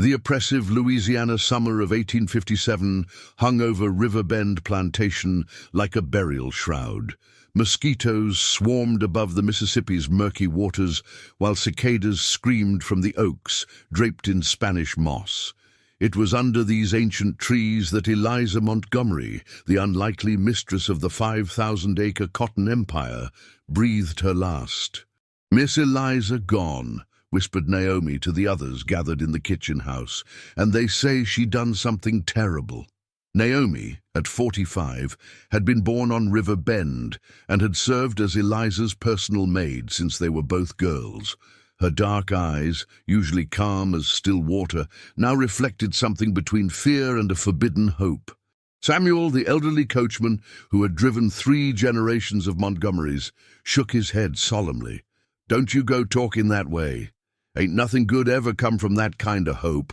The oppressive Louisiana summer of 1857 hung over Riverbend Plantation like a burial shroud. Mosquitoes swarmed above the Mississippi's murky waters, while cicadas screamed from the oaks, draped in Spanish moss. It was under these ancient trees that Eliza Montgomery, the unlikely mistress of the 5,000-acre cotton empire, breathed her last. "Miss Eliza gone," whispered Naomi to the others gathered in the kitchen house, "and they say she done something terrible." Naomi, at 45, had been born on River Bend and had served as Eliza's personal maid since they were both girls. Her dark eyes, usually calm as still water, now reflected something between fear and a forbidden hope. Samuel, the elderly coachman, who had driven 3 generations of Montgomerys, shook his head solemnly. "Don't you go talking that way. Ain't nothing good ever come from that kind of hope."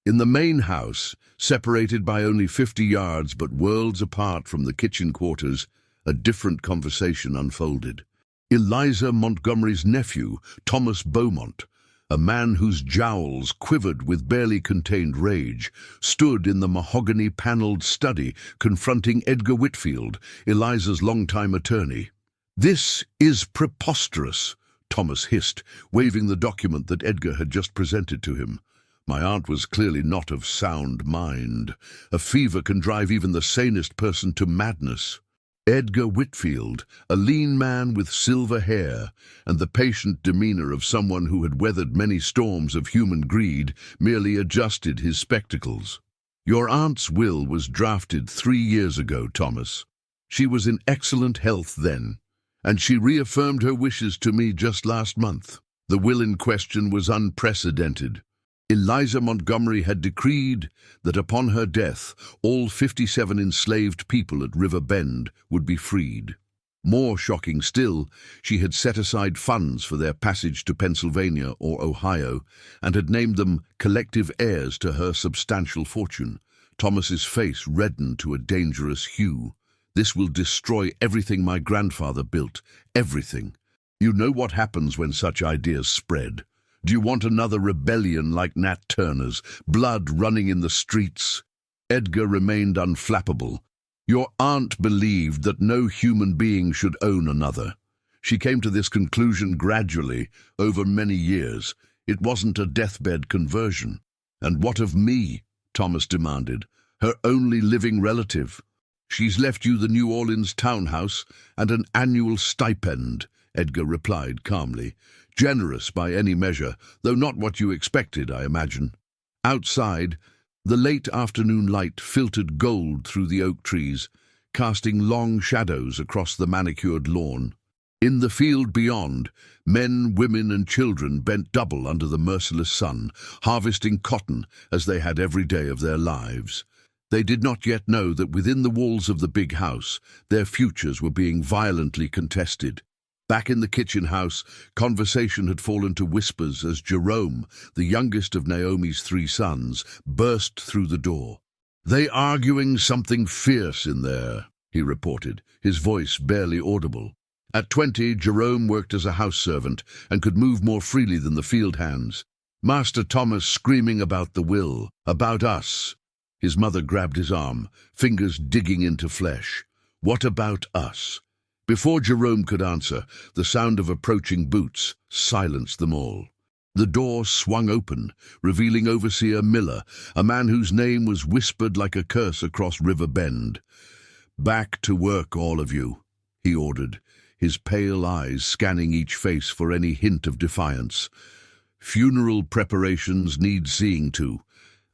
In the main house, separated by only 50 yards but worlds apart from the kitchen quarters, a different conversation unfolded. Eliza Montgomery's nephew, Thomas Beaumont, a man whose jowls quivered with barely contained rage, stood in the mahogany-panelled study confronting Edgar Whitfield, Eliza's longtime attorney. "This is preposterous," Thomas hissed, waving the document that Edgar had just presented to him. "My aunt was clearly not of sound mind. A fever can drive even the sanest person to madness." Edgar Whitfield, a lean man with silver hair and the patient demeanor of someone who had weathered many storms of human greed, merely adjusted his spectacles. "Your aunt's will was drafted 3 years ago, Thomas. She was in excellent health then, and she reaffirmed her wishes to me just last month. The will in question was unprecedented. Eliza Montgomery had decreed that upon her death, all 57 enslaved people at River Bend would be freed. More shocking still, she had set aside funds for their passage to Pennsylvania or Ohio and had named them collective heirs to her substantial fortune. Thomas's face reddened to a dangerous hue. "This will destroy everything my grandfather built, everything. You know what happens when such ideas spread. Do you want another rebellion like Nat Turner's, blood running in the streets?" Edgar remained unflappable. "Your aunt believed that no human being should own another. She came to this conclusion gradually, over many years. It wasn't a deathbed conversion." "And what of me?" Thomas demanded, "her only living relative." "She's left you the New Orleans townhouse and an annual stipend," Edgar replied calmly. "Generous by any measure, though not what you expected, I imagine." Outside, the late afternoon light filtered gold through the oak trees, casting long shadows across the manicured lawn. In the field beyond, men, women, and children bent double under the merciless sun, harvesting cotton as they had every day of their lives. They did not yet know that within the walls of the big house, their futures were being violently contested. Back in the kitchen house, conversation had fallen to whispers as Jerome, the youngest of Naomi's 3 sons, burst through the door. "They arguing something fierce in there," he reported, his voice barely audible. At 20, Jerome worked as a house servant and could move more freely than the field hands. "Master Thomas screaming about the will, about us." His mother grabbed his arm, fingers digging into flesh. "What about us?" Before Jerome could answer, the sound of approaching boots silenced them all. The door swung open, revealing Overseer Miller, a man whose name was whispered like a curse across River Bend. "Back to work, all of you," he ordered, his pale eyes scanning each face for any hint of defiance. "Funeral preparations need seeing to,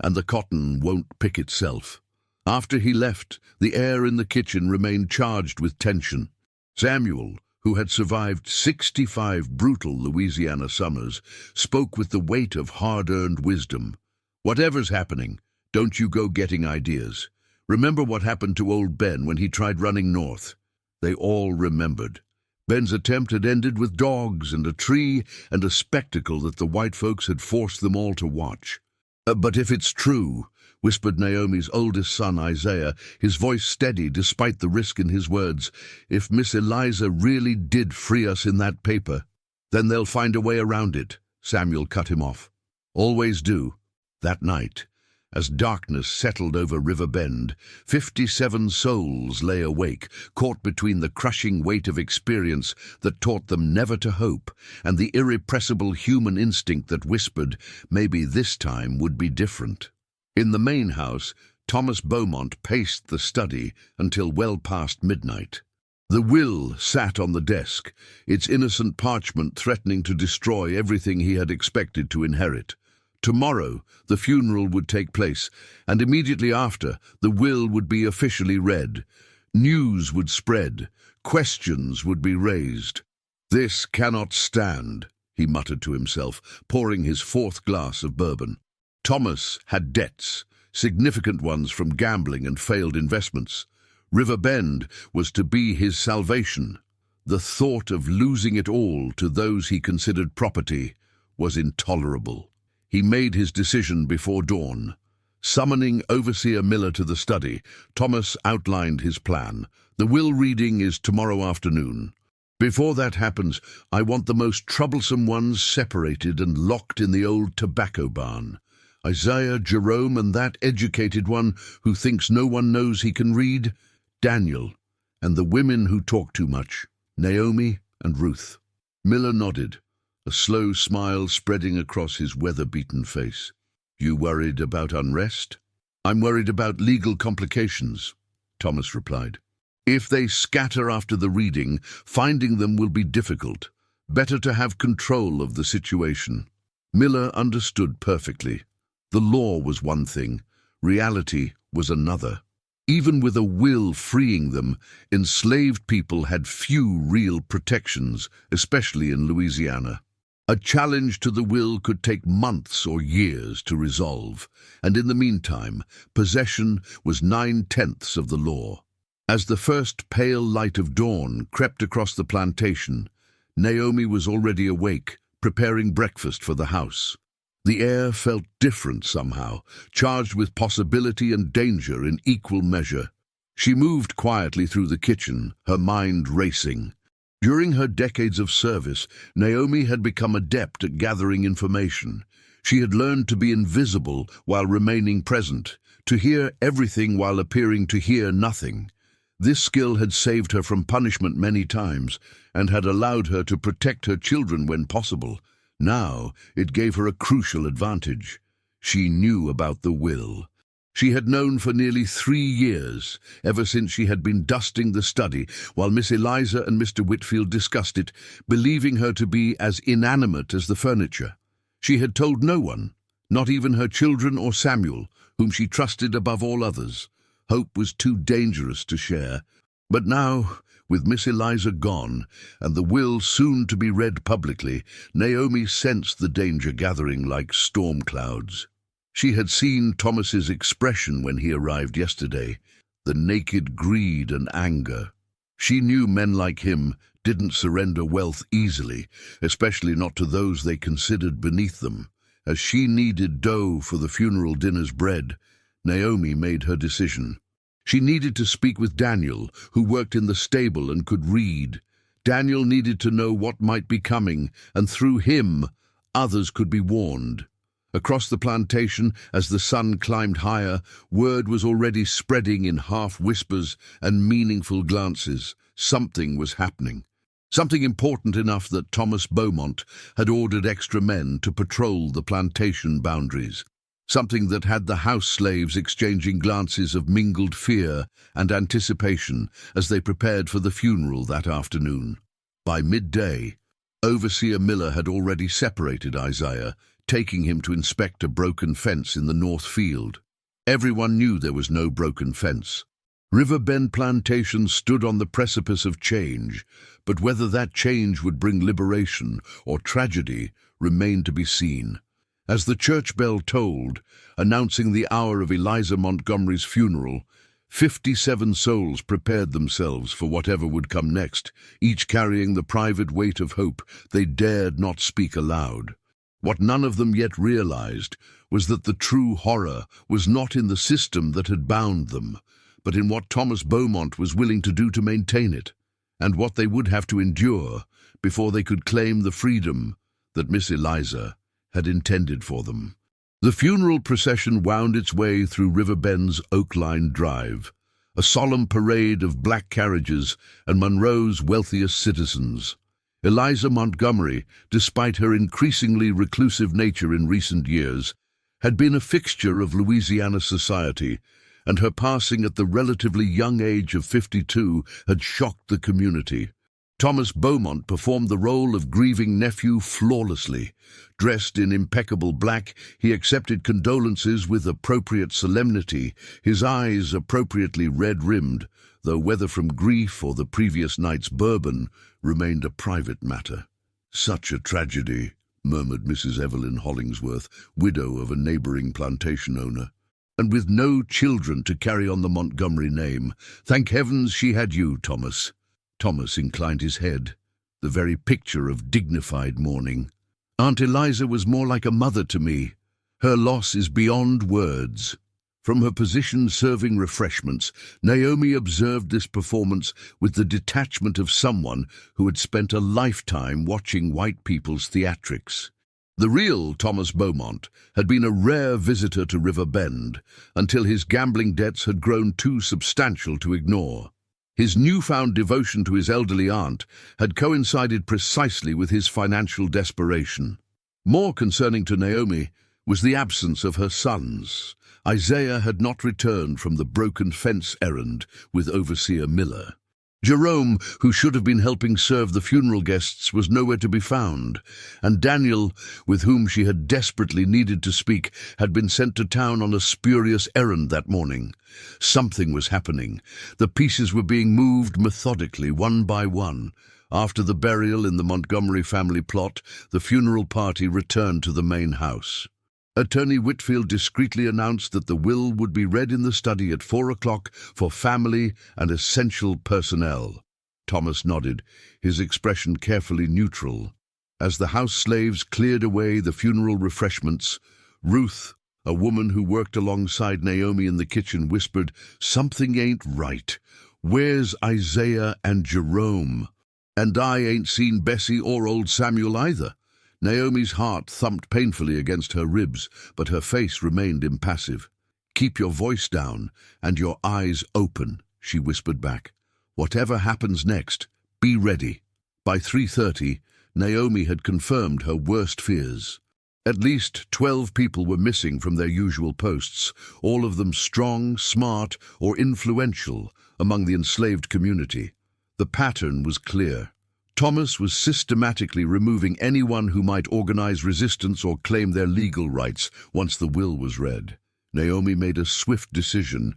and the cotton won't pick itself." After he left, the air in the kitchen remained charged with tension. Samuel, who had survived 65 brutal Louisiana summers, spoke with the weight of hard-earned wisdom. "Whatever's happening, don't you go getting ideas. Remember what happened to old Ben when he tried running north." They all remembered. Ben's attempt had ended with dogs and a tree and a spectacle that the white folks had forced them all to watch. "But if it's true," whispered Naomi's oldest son, Isaiah, his voice steady despite the risk in his words, "if Miss Eliza really did free us in that paper, then they'll find a way around it," Samuel cut him off. "Always do. That night, as darkness settled over River Bend, 57 souls lay awake, caught between the crushing weight of experience that taught them never to hope, and the irrepressible human instinct that whispered maybe this time would be different. In the main house, Thomas Beaumont paced the study until well past midnight. The will sat on the desk, its innocent parchment threatening to destroy everything he had expected to inherit. Tomorrow, the funeral would take place, and immediately after, the will would be officially read. News would spread. Questions would be raised. "This cannot stand," he muttered to himself, pouring his fourth glass of bourbon. Thomas had debts, significant ones from gambling and failed investments. River Bend was to be his salvation. The thought of losing it all to those he considered property was intolerable. He made his decision before dawn. Summoning Overseer Miller to the study, Thomas outlined his plan. "The will reading is tomorrow afternoon. Before that happens, I want the most troublesome ones separated and locked in the old tobacco barn. Isaiah, Jerome, and that educated one who thinks no one knows he can read, Daniel, and the women who talk too much, Naomi and Ruth." Miller nodded, a slow smile spreading across his weather-beaten face. "You worried about unrest?" "I'm worried about legal complications," Thomas replied. "If they scatter after the reading, finding them will be difficult. Better to have control of the situation." Miller understood perfectly. The law was one thing, reality was another. Even with a will freeing them, enslaved people had few real protections, especially in Louisiana. A challenge to the will could take months or years to resolve, and in the meantime, possession was 9/10 of the law. As the first pale light of dawn crept across the plantation, Naomi was already awake, preparing breakfast for the house. The air felt different somehow, charged with possibility and danger in equal measure. She moved quietly through the kitchen, her mind racing. During her decades of service, Naomi had become adept at gathering information. She had learned to be invisible while remaining present, to hear everything while appearing to hear nothing. This skill had saved her from punishment many times and had allowed her to protect her children when possible. Now it gave her a crucial advantage. She knew about the will. She had known for nearly 3 years, ever since she had been dusting the study while Miss Eliza and Mr. Whitfield discussed it, believing her to be as inanimate as the furniture. She had told no one, not even her children or Samuel, whom she trusted above all others. Hope was too dangerous to share. But now, with Miss Eliza gone, and the will soon to be read publicly, Naomi sensed the danger gathering like storm clouds. She had seen Thomas's expression when he arrived yesterday, the naked greed and anger. She knew men like him didn't surrender wealth easily, especially not to those they considered beneath them. As she needed dough for the funeral dinner's bread, Naomi made her decision. She needed to speak with Daniel, who worked in the stable and could read. Daniel needed to know what might be coming, and through him, others could be warned. Across the plantation, as the sun climbed higher, word was already spreading in half-whispers and meaningful glances. Something was happening. Something important enough that Thomas Beaumont had ordered extra men to patrol the plantation boundaries. Something that had the house slaves exchanging glances of mingled fear and anticipation as they prepared for the funeral that afternoon. By midday, Overseer Miller had already separated Isaiah, taking him to inspect a broken fence in the north field. Everyone knew there was no broken fence. River Bend Plantation stood on the precipice of change, but whether that change would bring liberation or tragedy remained to be seen. As the church bell tolled, announcing the hour of Eliza Montgomery's funeral, 57 souls prepared themselves for whatever would come next, each carrying the private weight of hope they dared not speak aloud. What none of them yet realized was that the true horror was not in the system that had bound them, but in what Thomas Beaumont was willing to do to maintain it, and what they would have to endure before they could claim the freedom that Miss Eliza had intended for them. The funeral procession wound its way through Riverbend's oak-lined drive, a solemn parade of black carriages and Monroe's wealthiest citizens. Eliza Montgomery, despite her increasingly reclusive nature in recent years, had been a fixture of Louisiana society, and her passing at the relatively young age of 52 had shocked the community. Thomas Beaumont performed the role of grieving nephew flawlessly. Dressed in impeccable black, he accepted condolences with appropriate solemnity, his eyes appropriately red-rimmed, though whether from grief or the previous night's bourbon remained a private matter. "Such a tragedy," murmured Mrs. Evelyn Hollingsworth, widow of a neighboring plantation owner. "And with no children to carry on the Montgomery name. Thank heavens she had you, Thomas." Thomas inclined his head, the very picture of dignified mourning. "Aunt Eliza was more like a mother to me. Her loss is beyond words." From her position serving refreshments, Naomi observed this performance with the detachment of someone who had spent a lifetime watching white people's theatrics. The real Thomas Beaumont had been a rare visitor to River Bend until his gambling debts had grown too substantial to ignore. His newfound devotion to his elderly aunt had coincided precisely with his financial desperation. More concerning to Naomi was the absence of her sons. Isaiah had not returned from the broken fence errand with Overseer Miller. Jerome, who should have been helping serve the funeral guests, was nowhere to be found, and Daniel, with whom she had desperately needed to speak, had been sent to town on a spurious errand that morning. Something was happening. The pieces were being moved methodically, one by one. After the burial in the Montgomery family plot, the funeral party returned to the main house. Attorney Whitfield discreetly announced that the will would be read in the study at 4 o'clock for family and essential personnel. Thomas nodded, his expression carefully neutral. As the house slaves cleared away the funeral refreshments, Ruth, a woman who worked alongside Naomi in the kitchen, whispered, "Something ain't right. Where's Isaiah and Jerome? And I ain't seen Bessie or old Samuel either." Naomi's heart thumped painfully against her ribs, but her face remained impassive. "Keep your voice down and your eyes open," she whispered back. "Whatever happens next, be ready." By 3:30, Naomi had confirmed her worst fears. At least 12 people were missing from their usual posts, all of them strong, smart, or influential among the enslaved community. The pattern was clear. Thomas was systematically removing anyone who might organize resistance or claim their legal rights once the will was read. Naomi made a swift decision.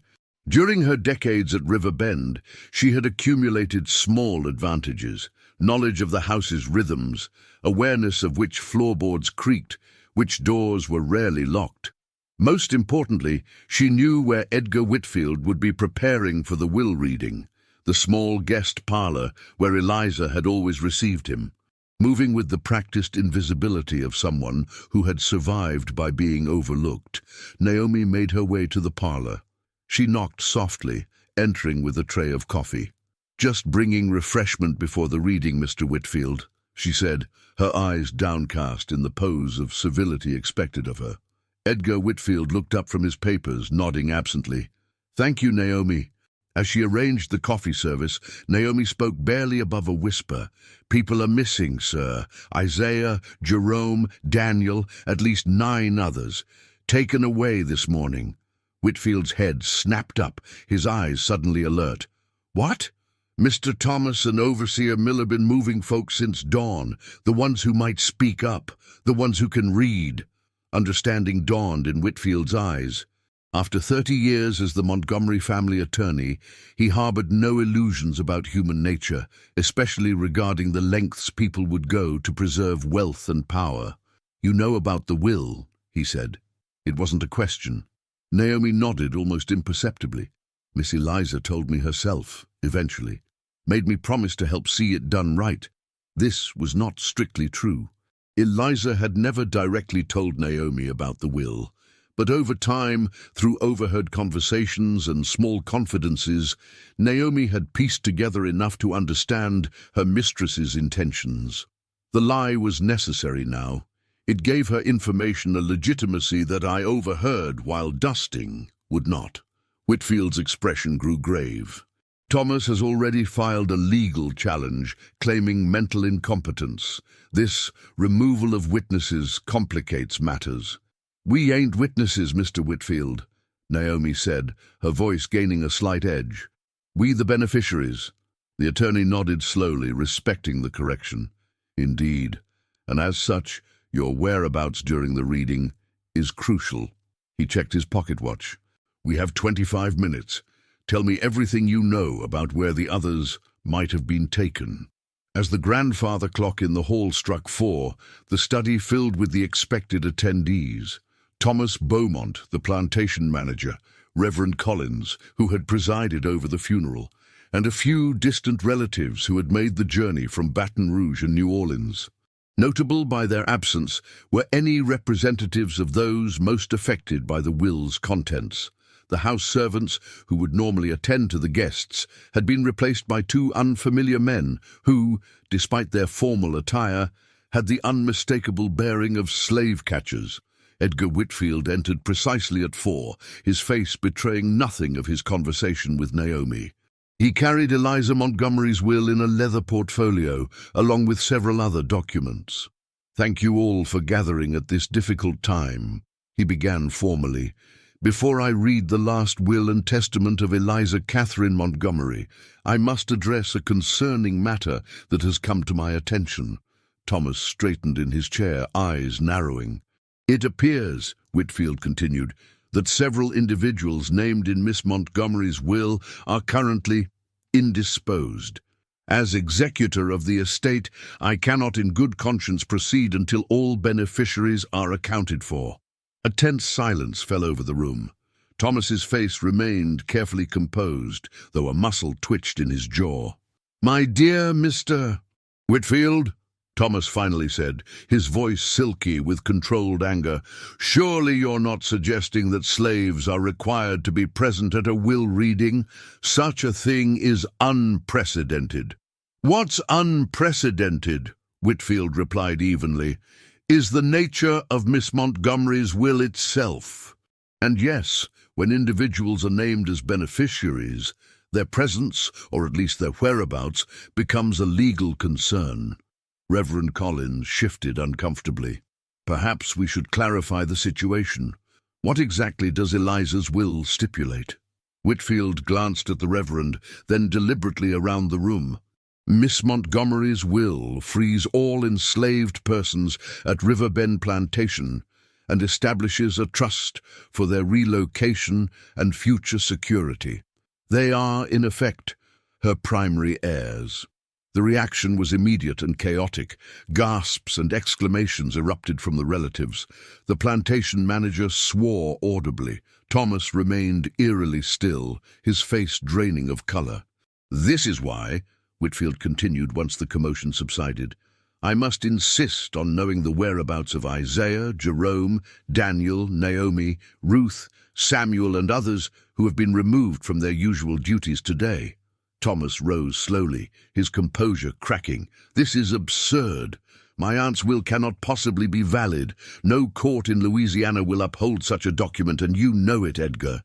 During her decades at River Bend, she had accumulated small advantages: knowledge of the house's rhythms, awareness of which floorboards creaked, which doors were rarely locked. Most importantly, she knew where Edgar Whitfield would be preparing for the will reading, the small guest parlor where Eliza had always received him. Moving with the practiced invisibility of someone who had survived by being overlooked, Naomi made her way to the parlor. She knocked softly, entering with a tray of coffee. "Just bringing refreshment before the reading, Mr. Whitfield," she said, her eyes downcast in the pose of civility expected of her. Edgar Whitfield looked up from his papers, nodding absently. "Thank you, Naomi." As she arranged the coffee service, Naomi spoke barely above a whisper. "People are missing, sir. Isaiah, Jerome, Daniel, at least 9 others. Taken away this morning." Whitfield's head snapped up, his eyes suddenly alert. "What?" "Mr. Thomas and Overseer Miller been moving folks since dawn, the ones who might speak up, the ones who can read." Understanding dawned in Whitfield's eyes. After 30 years as the Montgomery family attorney, he harbored no illusions about human nature, especially regarding the lengths people would go to preserve wealth and power. "You know about the will," he said. It wasn't a question. Naomi nodded almost imperceptibly. "Miss Eliza told me herself, eventually. Made me promise to help see it done right." This was not strictly true. Eliza had never directly told Naomi about the will, but over time, through overheard conversations and small confidences, Naomi had pieced together enough to understand her mistress's intentions. The lie was necessary now. It gave her information a legitimacy that I overheard while dusting would not. Whitfield's expression grew grave. Thomas has already filed a legal challenge claiming mental incompetence. This removal of witnesses complicates matters. "We ain't witnesses, Mr. Whitfield," Naomi said, her voice gaining a slight edge. "We the beneficiaries." The attorney nodded slowly, respecting the correction. "Indeed, and as such, your whereabouts during the reading is crucial." He checked his pocket watch. "We have 25 minutes. Tell me everything you know about where the others might have been taken." As the grandfather clock in the hall struck 4, the study filled with the expected attendees. Thomas Beaumont, the plantation manager, Reverend Collins, who had presided over the funeral, and a few distant relatives who had made the journey from Baton Rouge and New Orleans. Notable by their absence were any representatives of those most affected by the will's contents. The house servants, who would normally attend to the guests, had been replaced by 2 unfamiliar men who, despite their formal attire, had the unmistakable bearing of slave catchers. Edgar Whitfield entered precisely at 4, his face betraying nothing of his conversation with Naomi. He carried Eliza Montgomery's will in a leather portfolio, along with several other documents. "Thank you all for gathering at this difficult time," he began formally. "Before I read the last will and testament of Eliza Catherine Montgomery, I must address a concerning matter that has come to my attention." Thomas straightened in his chair, eyes narrowing. "It appears," Whitfield continued, "that several individuals named in Miss Montgomery's will are currently indisposed. As executor of the estate, I cannot in good conscience proceed until all beneficiaries are accounted for." A tense silence fell over the room. Thomas's face remained carefully composed, though a muscle twitched in his jaw. "My dear Mr. Whitfield," Thomas finally said, his voice silky with controlled anger, "surely you're not suggesting that slaves are required to be present at a will reading? Such a thing is unprecedented." "What's unprecedented," Whitfield replied evenly, "is the nature of Miss Montgomery's will itself. And yes, when individuals are named as beneficiaries, their presence, or at least their whereabouts, becomes a legal concern." Reverend Collins shifted uncomfortably. "Perhaps we should clarify the situation. What exactly does Eliza's will stipulate?" Whitfield glanced at the Reverend, then deliberately around the room. "Miss Montgomery's will frees all enslaved persons at Riverbend Plantation and establishes a trust for their relocation and future security. They are, in effect, her primary heirs." The reaction was immediate and chaotic. Gasps and exclamations erupted from the relatives. The plantation manager swore audibly. Thomas remained eerily still, his face draining of color. "This is why," Whitfield continued once the commotion subsided, "I must insist on knowing the whereabouts of Isaiah, Jerome, Daniel, Naomi, Ruth, Samuel, and others who have been removed from their usual duties today." Thomas rose slowly, his composure cracking. "This is absurd. My aunt's will cannot possibly be valid. No court in Louisiana will uphold such a document, and you know it, Edgar."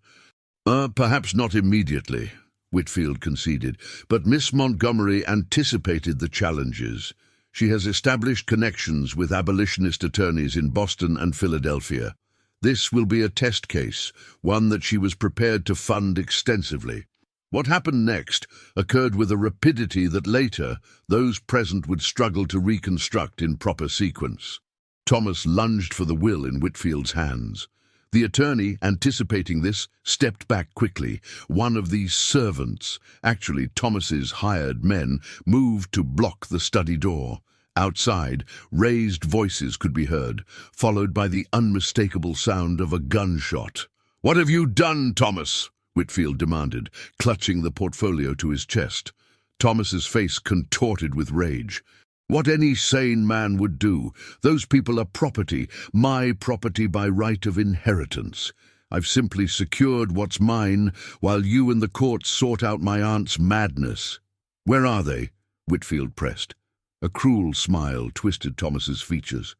Perhaps not immediately," Whitfield conceded, "but Miss Montgomery anticipated the challenges. She has established connections with abolitionist attorneys in Boston and Philadelphia. This will be a test case, one that she was prepared to fund extensively." What happened next occurred with a rapidity that later those present would struggle to reconstruct in proper sequence. Thomas lunged for the will in Whitfield's hands. The attorney, anticipating this, stepped back quickly. One of these servants, actually Thomas's hired men, moved to block the study door. Outside, raised voices could be heard, followed by the unmistakable sound of a gunshot. "What have you done, Thomas?" Whitfield demanded, clutching the portfolio to his chest. Thomas's face contorted with rage. "What any sane man would do. Those people are property, my property by right of inheritance. I've simply secured what's mine while you and the court sort out my aunt's madness." "Where are they?" Whitfield pressed. A cruel smile twisted Thomas's features.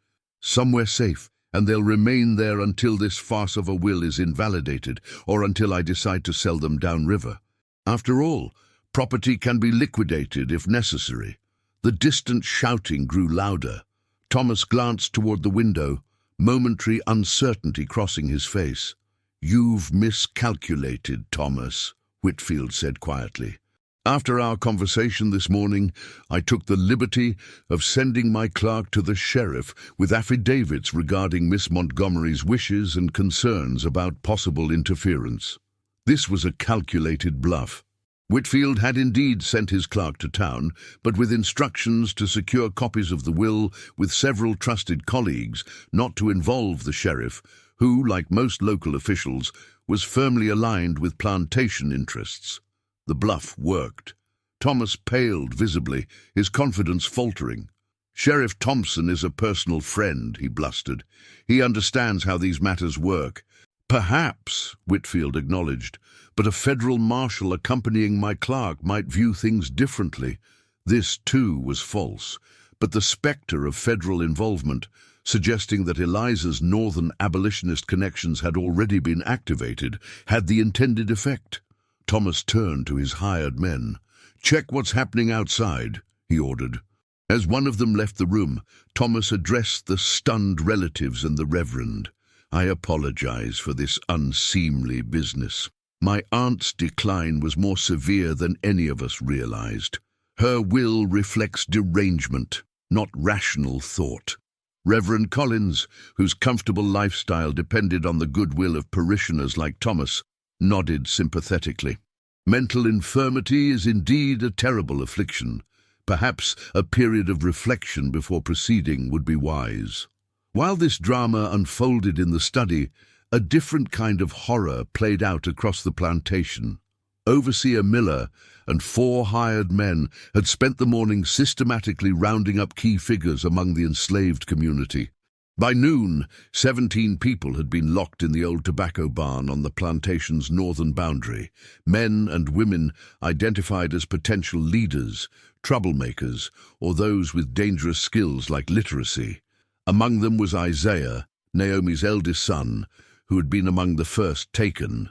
Somewhere safe, and they'll remain there until this farce of a will is invalidated, or until I decide to sell them downriver. After all, property can be liquidated if necessary. The distant shouting grew louder. Thomas glanced toward the window, momentary uncertainty crossing his face. "You've miscalculated, Thomas," Whitfield said quietly. "After our conversation this morning, I took the liberty of sending my clerk to the sheriff with affidavits regarding Miss Montgomery's wishes and concerns about possible interference. This was a calculated bluff. Whitfield had indeed sent his clerk to town, but with instructions to secure copies of the will with several trusted colleagues, not to involve the sheriff, who, like most local officials, was firmly aligned with plantation interests. The bluff worked. Thomas paled visibly, his confidence faltering. "Sheriff Thompson is a personal friend," he blustered. "He understands how these matters work." "Perhaps," Whitfield acknowledged, "but a federal marshal accompanying my clerk might view things differently." This, too, was false, but the specter of federal involvement, suggesting that Eliza's northern abolitionist connections had already been activated, had the intended effect. Thomas turned to his hired men. "Check what's happening outside," he ordered. As one of them left the room, Thomas addressed the stunned relatives and the Reverend. "I apologize for this unseemly business. My aunt's decline was more severe than any of us realized. Her will reflects derangement, not rational thought." Reverend Collins, whose comfortable lifestyle depended on the goodwill of parishioners like Thomas, nodded sympathetically. "Mental infirmity is indeed a terrible affliction. Perhaps a period of reflection before proceeding would be wise." While this drama unfolded in the study, a different kind of horror played out across the plantation. Overseer Miller and 4 hired men had spent the morning systematically rounding up key figures among the enslaved community. By noon, 17 people had been locked in the old tobacco barn on the plantation's northern boundary, men and women identified as potential leaders, troublemakers, or those with dangerous skills like literacy. Among them was Isaiah, Naomi's eldest son, who had been among the first taken.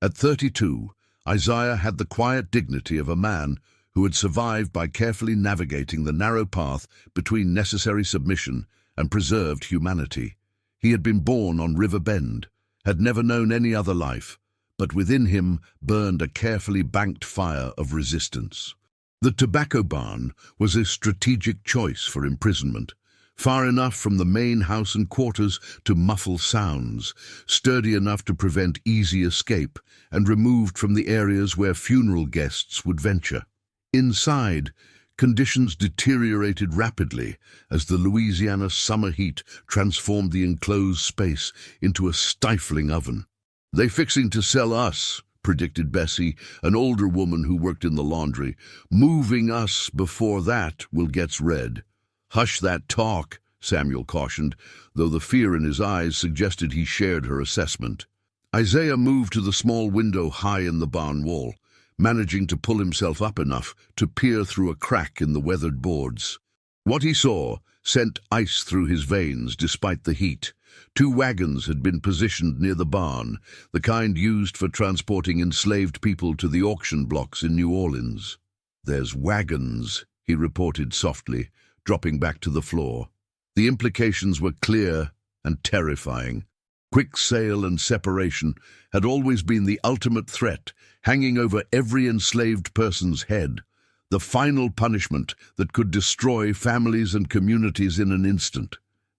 At 32, Isaiah had the quiet dignity of a man who had survived by carefully navigating the narrow path between necessary submission and preserved humanity. He had been born on River Bend, had never known any other life, but within him burned a carefully banked fire of resistance. The tobacco barn was a strategic choice for imprisonment, far enough from the main house and quarters to muffle sounds, sturdy enough to prevent easy escape, and removed from the areas where funeral guests would venture. Inside, conditions deteriorated rapidly as the Louisiana summer heat transformed the enclosed space into a stifling oven. "They fixing to sell us," predicted Bessie, an older woman who worked in the laundry. "Moving us before that will gets red." "Hush that talk," Samuel cautioned, though the fear in his eyes suggested he shared her assessment. Isaiah moved to the small window high in the barn wall, managing to pull himself up enough to peer through a crack in the weathered boards. What he saw sent ice through his veins despite the heat. 2 wagons had been positioned near the barn, the kind used for transporting enslaved people to the auction blocks in New Orleans. "There's wagons," he reported softly, dropping back to the floor. The implications were clear and terrifying. Quick sale and separation had always been the ultimate threat, hanging over every enslaved person's head, the final punishment that could destroy families and communities in an instant.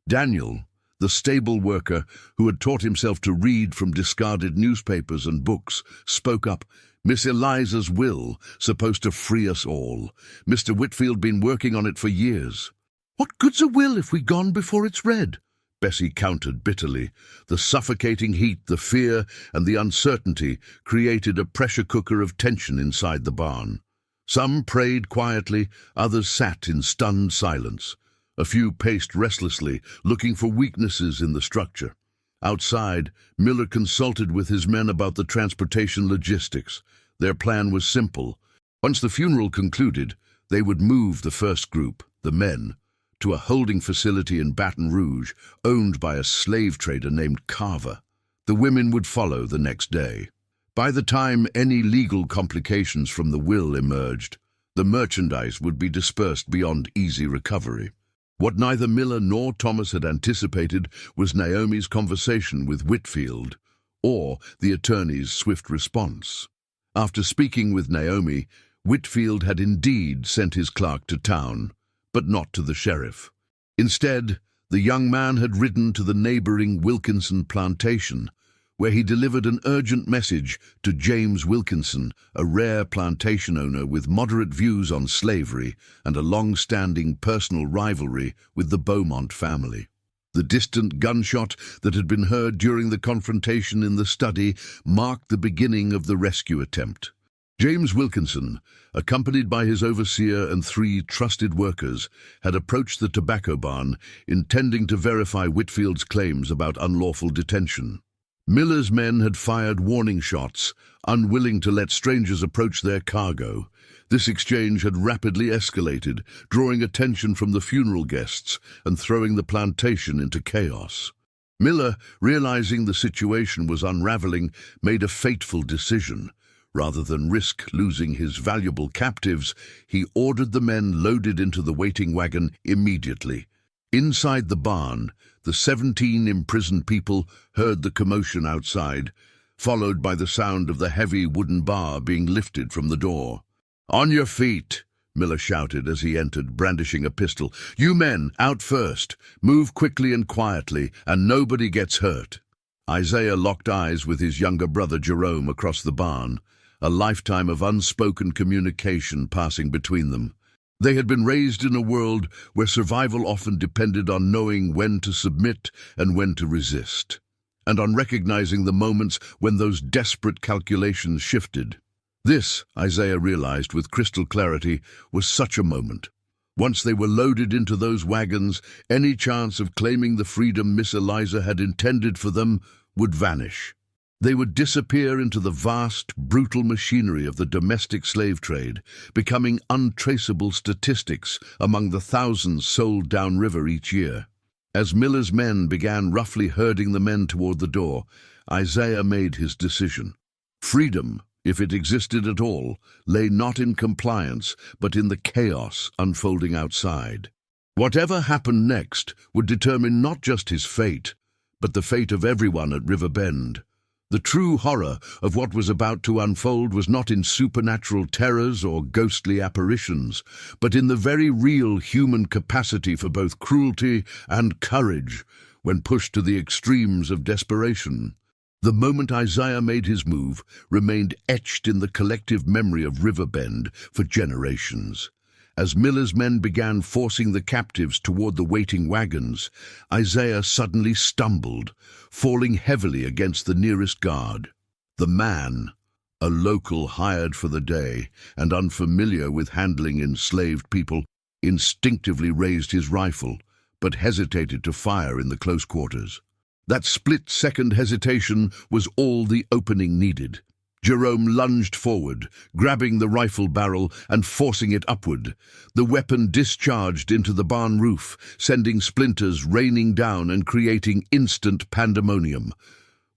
Daniel, the stable worker who had taught himself to read from discarded newspapers and books, spoke up. "Miss Eliza's will, supposed to free us all. Mr. Whitfield been working on it for years." "What good's a will if we gone before it's read?" Bessie countered bitterly. The suffocating heat, the fear, and the uncertainty created a pressure cooker of tension inside the barn. Some prayed quietly, others sat in stunned silence. A few paced restlessly, looking for weaknesses in the structure. Outside, Miller consulted with his men about the transportation logistics. Their plan was simple. Once the funeral concluded, they would move the first group, the men, to a holding facility in Baton Rouge owned by a slave trader named Carver. The women would follow the next day. By the time any legal complications from the will emerged, the merchandise would be dispersed beyond easy recovery. What neither Miller nor Thomas had anticipated was Naomi's conversation with Whitfield, or the attorney's swift response. After speaking with Naomi, Whitfield had indeed sent his clerk to town, but not to the sheriff. Instead, the young man had ridden to the neighboring Wilkinson plantation, where he delivered an urgent message to James Wilkinson, a rare plantation owner with moderate views on slavery and a long-standing personal rivalry with the Beaumont family. The distant gunshot that had been heard during the confrontation in the study marked the beginning of the rescue attempt. James Wilkinson, accompanied by his overseer and 3 trusted workers, had approached the tobacco barn, intending to verify Whitfield's claims about unlawful detention. Miller's men had fired warning shots, unwilling to let strangers approach their cargo. This exchange had rapidly escalated, drawing attention from the funeral guests and throwing the plantation into chaos. Miller, realizing the situation was unraveling, made a fateful decision. Rather than risk losing his valuable captives, he ordered the men loaded into the waiting wagon immediately. Inside the barn, the 17 imprisoned people heard the commotion outside, followed by the sound of the heavy wooden bar being lifted from the door. "On your feet," Miller shouted as he entered, brandishing a pistol. "You men, out first. Move quickly and quietly, and nobody gets hurt." Isaiah locked eyes with his younger brother Jerome across the barn, a lifetime of unspoken communication passing between them. They had been raised in a world where survival often depended on knowing when to submit and when to resist, and on recognizing the moments when those desperate calculations shifted. This, Isaiah realized with crystal clarity, was such a moment. Once they were loaded into those wagons, any chance of claiming the freedom Miss Eliza had intended for them would vanish. They would disappear into the vast, brutal machinery of the domestic slave trade, becoming untraceable statistics among the thousands sold downriver each year. As Miller's men began roughly herding the men toward the door, Isaiah made his decision. Freedom, if it existed at all, lay not in compliance, but in the chaos unfolding outside. Whatever happened next would determine not just his fate, but the fate of everyone at River Bend. The true horror of what was about to unfold was not in supernatural terrors or ghostly apparitions, but in the very real human capacity for both cruelty and courage when pushed to the extremes of desperation. The moment Isaiah made his move remained etched in the collective memory of River Bend for generations. As Miller's men began forcing the captives toward the waiting wagons, Isaiah suddenly stumbled, falling heavily against the nearest guard. The man, a local hired for the day and unfamiliar with handling enslaved people, instinctively raised his rifle, but hesitated to fire in the close quarters. That split-second hesitation was all the opening needed. Jerome lunged forward, grabbing the rifle barrel and forcing it upward. The weapon discharged into the barn roof, sending splinters raining down and creating instant pandemonium.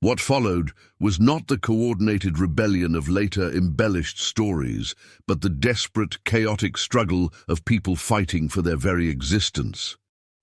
What followed was not the coordinated rebellion of later embellished stories, but the desperate, chaotic struggle of people fighting for their very existence.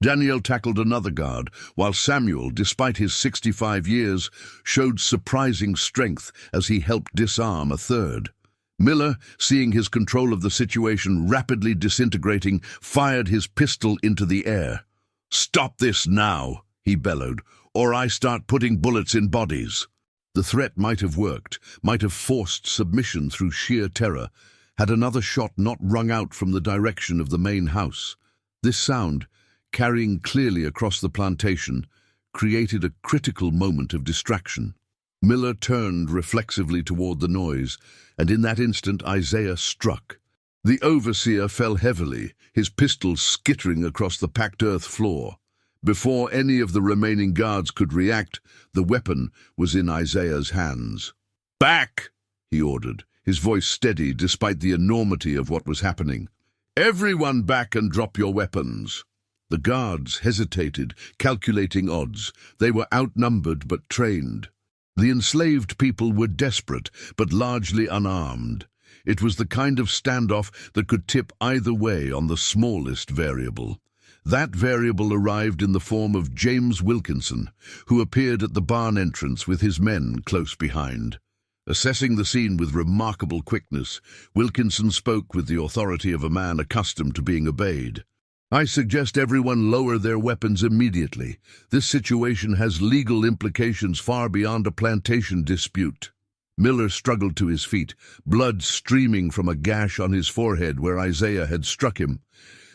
Daniel tackled another guard, while Samuel, despite his 65 years, showed surprising strength as he helped disarm a third. Miller, seeing his control of the situation rapidly disintegrating, fired his pistol into the air. "Stop this now," he bellowed, "or I start putting bullets in bodies." The threat might have worked, might have forced submission through sheer terror, had another shot not rung out from the direction of the main house. This sound, carrying clearly across the plantation, created a critical moment of distraction. Miller turned reflexively toward the noise, and in that instant Isaiah struck. The overseer fell heavily, his pistol skittering across the packed earth floor. Before any of the remaining guards could react, the weapon was in Isaiah's hands. "Back!" he ordered, his voice steady despite the enormity of what was happening. "Everyone back and drop your weapons." The guards hesitated, calculating odds. They were outnumbered but trained. The enslaved people were desperate, but largely unarmed. It was the kind of standoff that could tip either way on the smallest variable. That variable arrived in the form of James Wilkinson, who appeared at the barn entrance with his men close behind. Assessing the scene with remarkable quickness, Wilkinson spoke with the authority of a man accustomed to being obeyed. "I suggest everyone lower their weapons immediately. This situation has legal implications far beyond a plantation dispute." Miller struggled to his feet, blood streaming from a gash on his forehead where Isaiah had struck him.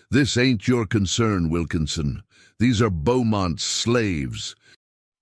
"This ain't your concern, Wilkinson. These are Beaumont's slaves."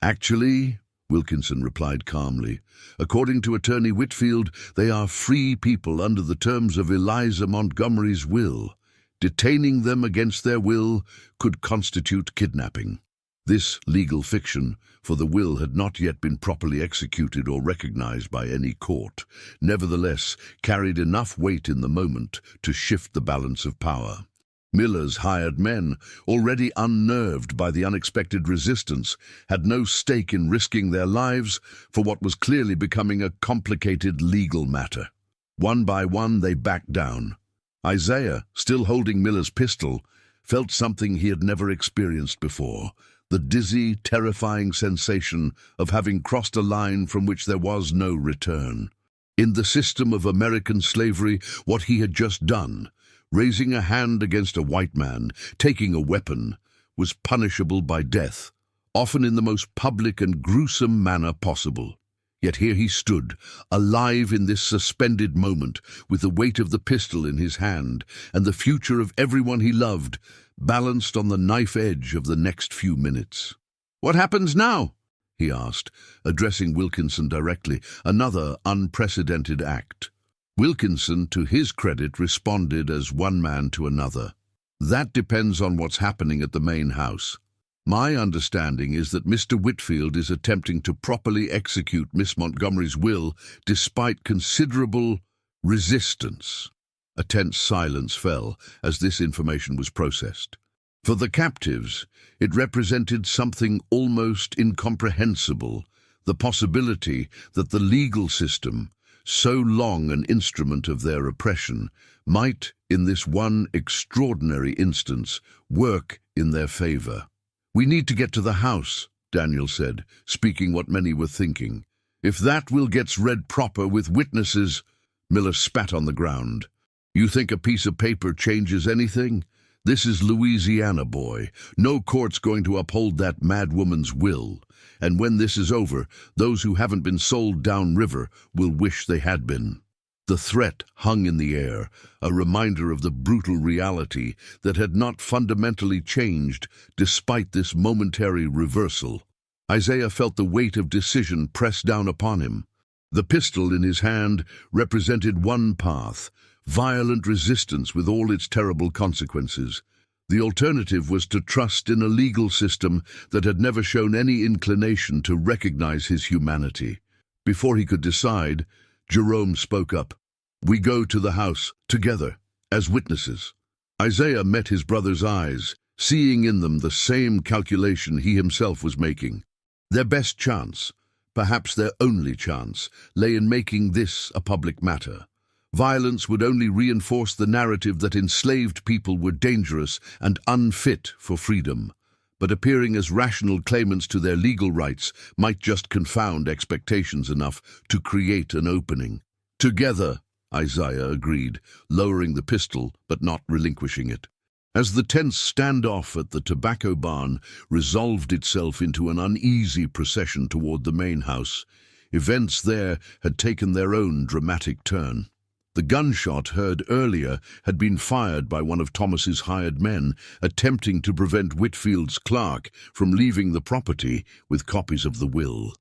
"Actually," Wilkinson replied calmly, "according to Attorney Whitfield, they are free people under the terms of Eliza Montgomery's will. Detaining them against their will could constitute kidnapping." This legal fiction, for the will had not yet been properly executed or recognized by any court, nevertheless carried enough weight in the moment to shift the balance of power. Miller's hired men, already unnerved by the unexpected resistance, had no stake in risking their lives for what was clearly becoming a complicated legal matter. One by one they backed down. Isaiah, still holding Miller's pistol, felt something he had never experienced before, the dizzy, terrifying sensation of having crossed a line from which there was no return. In the system of American slavery, what he had just done, raising a hand against a white man, taking a weapon, was punishable by death, often in the most public and gruesome manner possible. Yet here he stood, alive in this suspended moment, with the weight of the pistol in his hand, and the future of everyone he loved, balanced on the knife edge of the next few minutes. "What happens now?" he asked, addressing Wilkinson directly, another unprecedented act. Wilkinson, to his credit, responded as one man to another. "That depends on what's happening at the main house. My understanding is that Mr. Whitfield is attempting to properly execute Miss Montgomery's will despite considerable resistance." A tense silence fell as this information was processed. For the captives, it represented something almost incomprehensible, the possibility that the legal system, so long an instrument of their oppression, might, in this one extraordinary instance, work in their favor. "We need to get to the house," Daniel said, speaking what many were thinking. "If that will gets read proper with witnesses—" Miller spat on the ground. "You think a piece of paper changes anything? This is Louisiana, boy. No court's going to uphold that mad woman's will. And when this is over, those who haven't been sold downriver will wish they had been." The threat hung in the air, a reminder of the brutal reality that had not fundamentally changed despite this momentary reversal. Isaiah felt the weight of decision press down upon him. The pistol in his hand represented one path, violent resistance with all its terrible consequences. The alternative was to trust in a legal system that had never shown any inclination to recognize his humanity. Before he could decide, Jerome spoke up. "We go to the house, together, as witnesses." Isaiah met his brother's eyes, seeing in them the same calculation he himself was making. Their best chance, perhaps their only chance, lay in making this a public matter. Violence would only reinforce the narrative that enslaved people were dangerous and unfit for freedom, but appearing as rational claimants to their legal rights might just confound expectations enough to create an opening. "Together," Isaiah agreed, lowering the pistol but not relinquishing it. As the tense standoff at the tobacco barn resolved itself into an uneasy procession toward the main house, events there had taken their own dramatic turn. The gunshot heard earlier had been fired by one of Thomas's hired men, attempting to prevent Whitfield's clerk from leaving the property with copies of the will.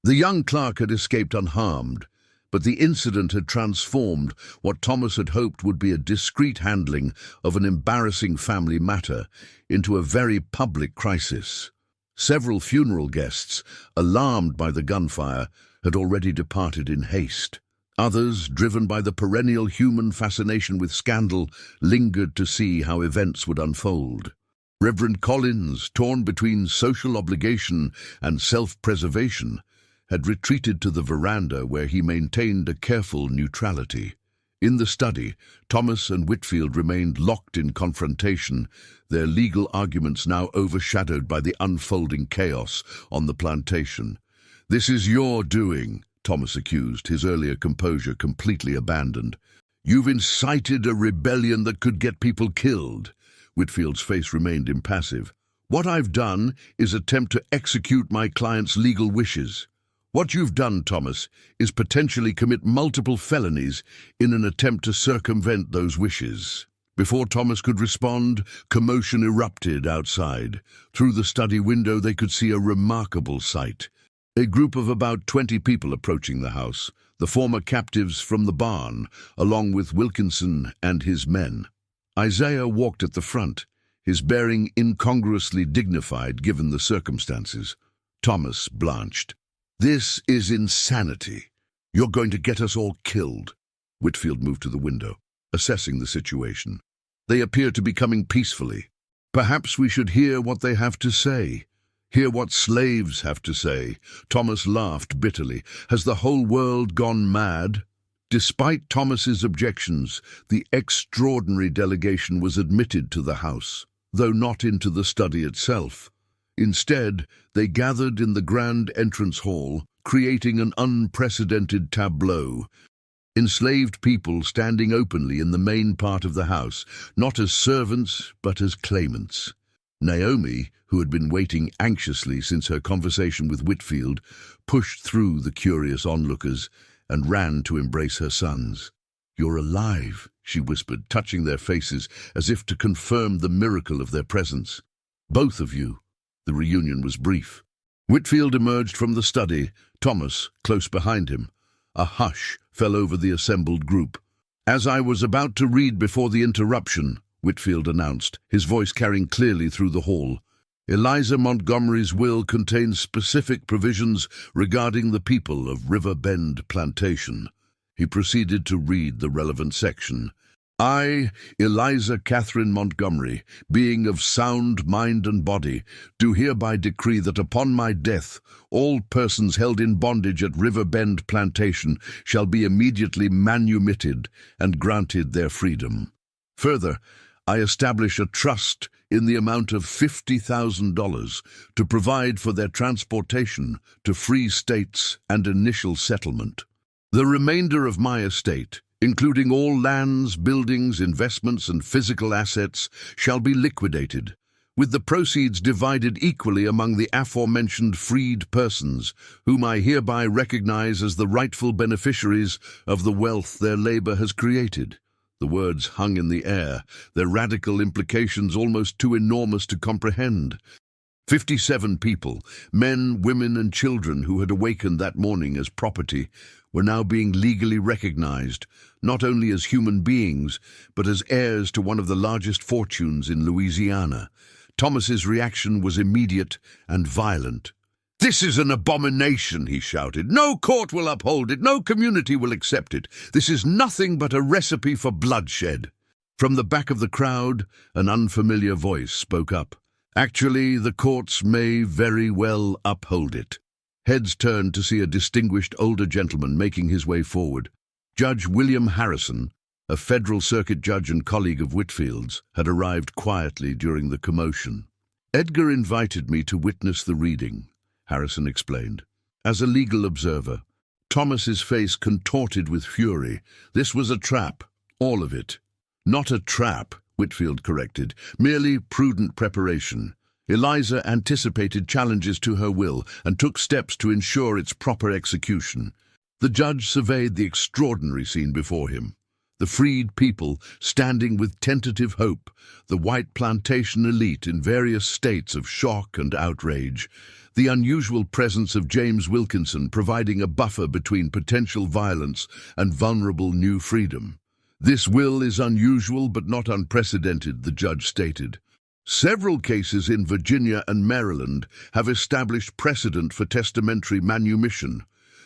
The young clerk had escaped unharmed, but the incident had transformed what Thomas had hoped would be a discreet handling of an embarrassing family matter into a very public crisis. Several funeral guests, alarmed by the gunfire, had already departed in haste. Others, driven by the perennial human fascination with scandal, lingered to see how events would unfold. Reverend Collins, torn between social obligation and self-preservation, had retreated to the veranda where he maintained a careful neutrality. In the study, Thomas and Whitfield remained locked in confrontation, their legal arguments now overshadowed by the unfolding chaos on the plantation. "This is your doing," Thomas accused, his earlier composure completely abandoned. "You've incited a rebellion that could get people killed." Whitfield's face remained impassive. "What I've done is attempt to execute my client's legal wishes. What you've done, Thomas, is potentially commit multiple felonies in an attempt to circumvent those wishes." Before Thomas could respond, commotion erupted outside. Through the study window they could see a remarkable sight. A group of about 20 people approaching the house, the former captives from the barn, along with Wilkinson and his men. Isaiah walked at the front, his bearing incongruously dignified given the circumstances. Thomas blanched. "This is insanity. You're going to get us all killed." Whitfield moved to the window, assessing the situation. "They appear to be coming peacefully. Perhaps we should hear what they have to say. Hear what slaves have to say." Thomas laughed bitterly. "Has the whole world gone mad?" Despite Thomas's objections, the extraordinary delegation was admitted to the house, though not into the study itself. Instead, they gathered in the grand entrance hall, creating an unprecedented tableau. Enslaved people standing openly in the main part of the house, not as servants but as claimants. Naomi, who had been waiting anxiously since her conversation with Whitfield, pushed through the curious onlookers and ran to embrace her sons. "You're alive," she whispered, touching their faces as if to confirm the miracle of their presence. "Both of you." The reunion was brief. Whitfield emerged from the study, Thomas close behind him. A hush fell over the assembled group. "As I was about to read before the interruption," Whitfield announced, his voice carrying clearly through the hall, "Eliza Montgomery's will contains specific provisions regarding the people of River Bend Plantation." He proceeded to read the relevant section. "I, Eliza Catherine Montgomery, being of sound mind and body, do hereby decree that upon my death all persons held in bondage at River Bend Plantation shall be immediately manumitted and granted their freedom. Further, I establish a trust in the amount of $50,000 to provide for their transportation to free states and initial settlement. The remainder of my estate, including all lands, buildings, investments, and physical assets, shall be liquidated, with the proceeds divided equally among the aforementioned freed persons, whom I hereby recognize as the rightful beneficiaries of the wealth their labor has created." The words hung in the air, their radical implications almost too enormous to comprehend. 57 people, men, women, and children who had awakened that morning as property, were now being legally recognized, not only as human beings, but as heirs to one of the largest fortunes in Louisiana. Thomas's reaction was immediate and violent. "This is an abomination," he shouted. "No court will uphold it. No community will accept it. This is nothing but a recipe for bloodshed." From the back of the crowd, an unfamiliar voice spoke up. "Actually, the courts may very well uphold it." Heads turned to see a distinguished older gentleman making his way forward. Judge William Harrison, a federal circuit judge and colleague of Whitfield's, had arrived quietly during the commotion. "Edgar invited me to witness the reading," Harrison explained. "As a legal observer." Thomas's face contorted with fury. "This was a trap, all of it." "Not a trap," Whitfield corrected, "merely prudent preparation. Eliza anticipated challenges to her will and took steps to ensure its proper execution." The judge surveyed the extraordinary scene before him. The freed people standing with tentative hope, the white plantation elite in various states of shock and outrage, the unusual presence of James Wilkinson providing a buffer between potential violence and vulnerable new freedom. "This will is unusual but not unprecedented," the judge stated. "Several cases in Virginia and Maryland have established precedent for testamentary manumission.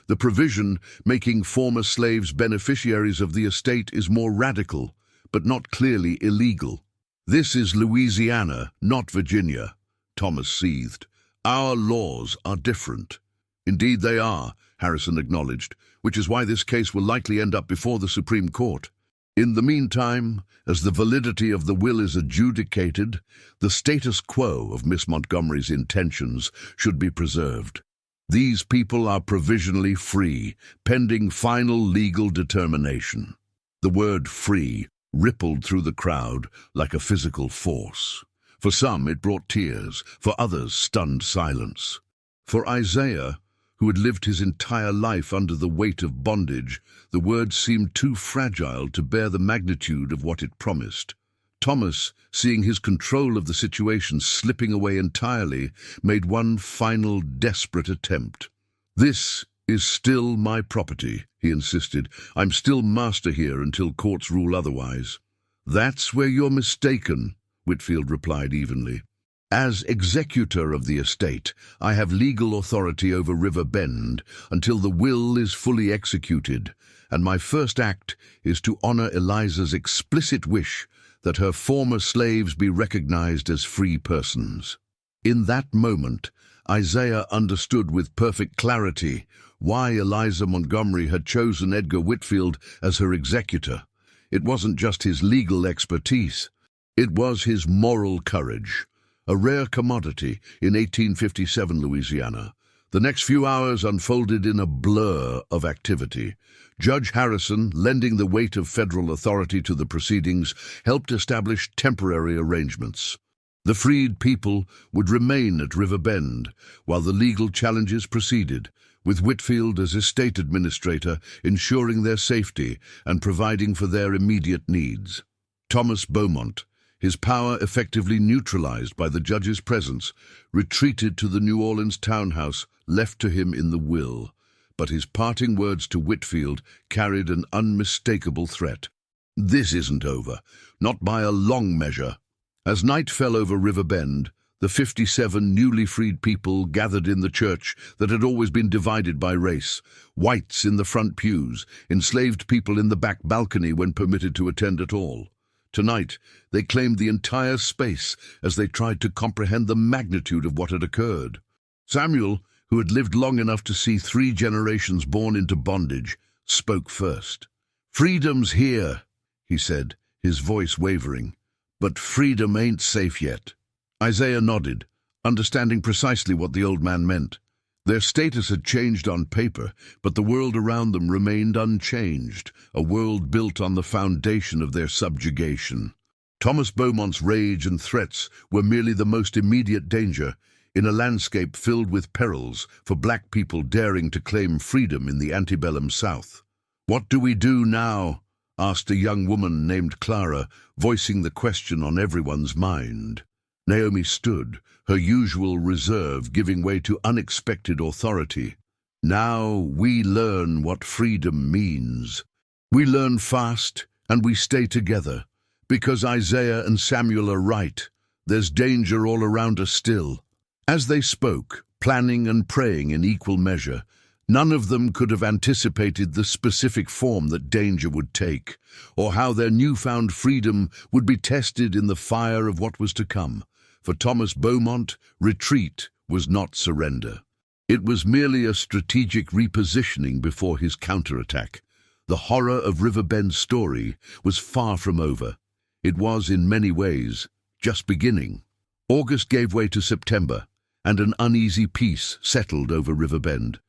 The provision making former slaves beneficiaries of the estate is more radical, but not clearly illegal." "This is Louisiana, not Virginia," Thomas seethed. "Our laws are different." "Indeed they are," Harrison acknowledged, "which is why this case will likely end up before the Supreme Court. In the meantime, as the validity of the will is adjudicated, the status quo of Miss Montgomery's intentions should be preserved. These people are provisionally free, pending final legal determination." The word "free" rippled through the crowd like a physical force. For some, it brought tears, for others, stunned silence. For Isaiah, who had lived his entire life under the weight of bondage, the word seemed too fragile to bear the magnitude of what it promised. Thomas, seeing his control of the situation slipping away entirely, made one final desperate attempt. "This is still my property," he insisted. "I'm still master here until courts rule otherwise." "That's where you're mistaken," Whitfield replied evenly. "As executor of the estate, I have legal authority over River Bend until the will is fully executed, and my first act is to honor Eliza's explicit wish that her former slaves be recognized as free persons." In that moment, Isaiah understood with perfect clarity why Eliza Montgomery had chosen Edgar Whitfield as her executor. It wasn't just his legal expertise, it was his moral courage, a rare commodity in 1857 Louisiana. The next few hours unfolded in a blur of activity. Judge Harrison, lending the weight of federal authority to the proceedings, helped establish temporary arrangements. The freed people would remain at River Bend while the legal challenges proceeded, with Whitfield as estate administrator ensuring their safety and providing for their immediate needs. Thomas Beaumont, his power effectively neutralized by the judge's presence, retreated to the New Orleans townhouse left to him in the will, but his parting words to Whitfield carried an unmistakable threat. "This isn't over, not by a long measure." As night fell over River Bend, the 57 newly freed people gathered in the church that had always been divided by race, whites in the front pews, enslaved people in the back balcony when permitted to attend at all. Tonight, they claimed the entire space as they tried to comprehend the magnitude of what had occurred. Samuel, who had lived long enough to see 3 generations born into bondage, spoke first. "Freedom's here," he said, his voice wavering, "but freedom ain't safe yet." Isaiah nodded, understanding precisely what the old man meant. Their status had changed on paper, but the world around them remained unchanged, a world built on the foundation of their subjugation. Thomas Beaumont's rage and threats were merely the most immediate danger, in a landscape filled with perils for black people daring to claim freedom in the antebellum South. "What do we do now?" asked a young woman named Clara, voicing the question on everyone's mind. Naomi stood, her usual reserve giving way to unexpected authority. "Now we learn what freedom means. We learn fast, and we stay together, because Isaiah and Samuel are right. There's danger all around us still." As they spoke, planning and praying in equal measure, none of them could have anticipated the specific form that danger would take, or how their newfound freedom would be tested in the fire of what was to come. For Thomas Beaumont, retreat was not surrender. It was merely a strategic repositioning before his counterattack. The horror of River Bend's story was far from over. It was, in many ways, just beginning. August gave way to September, and an uneasy peace settled over River Bend.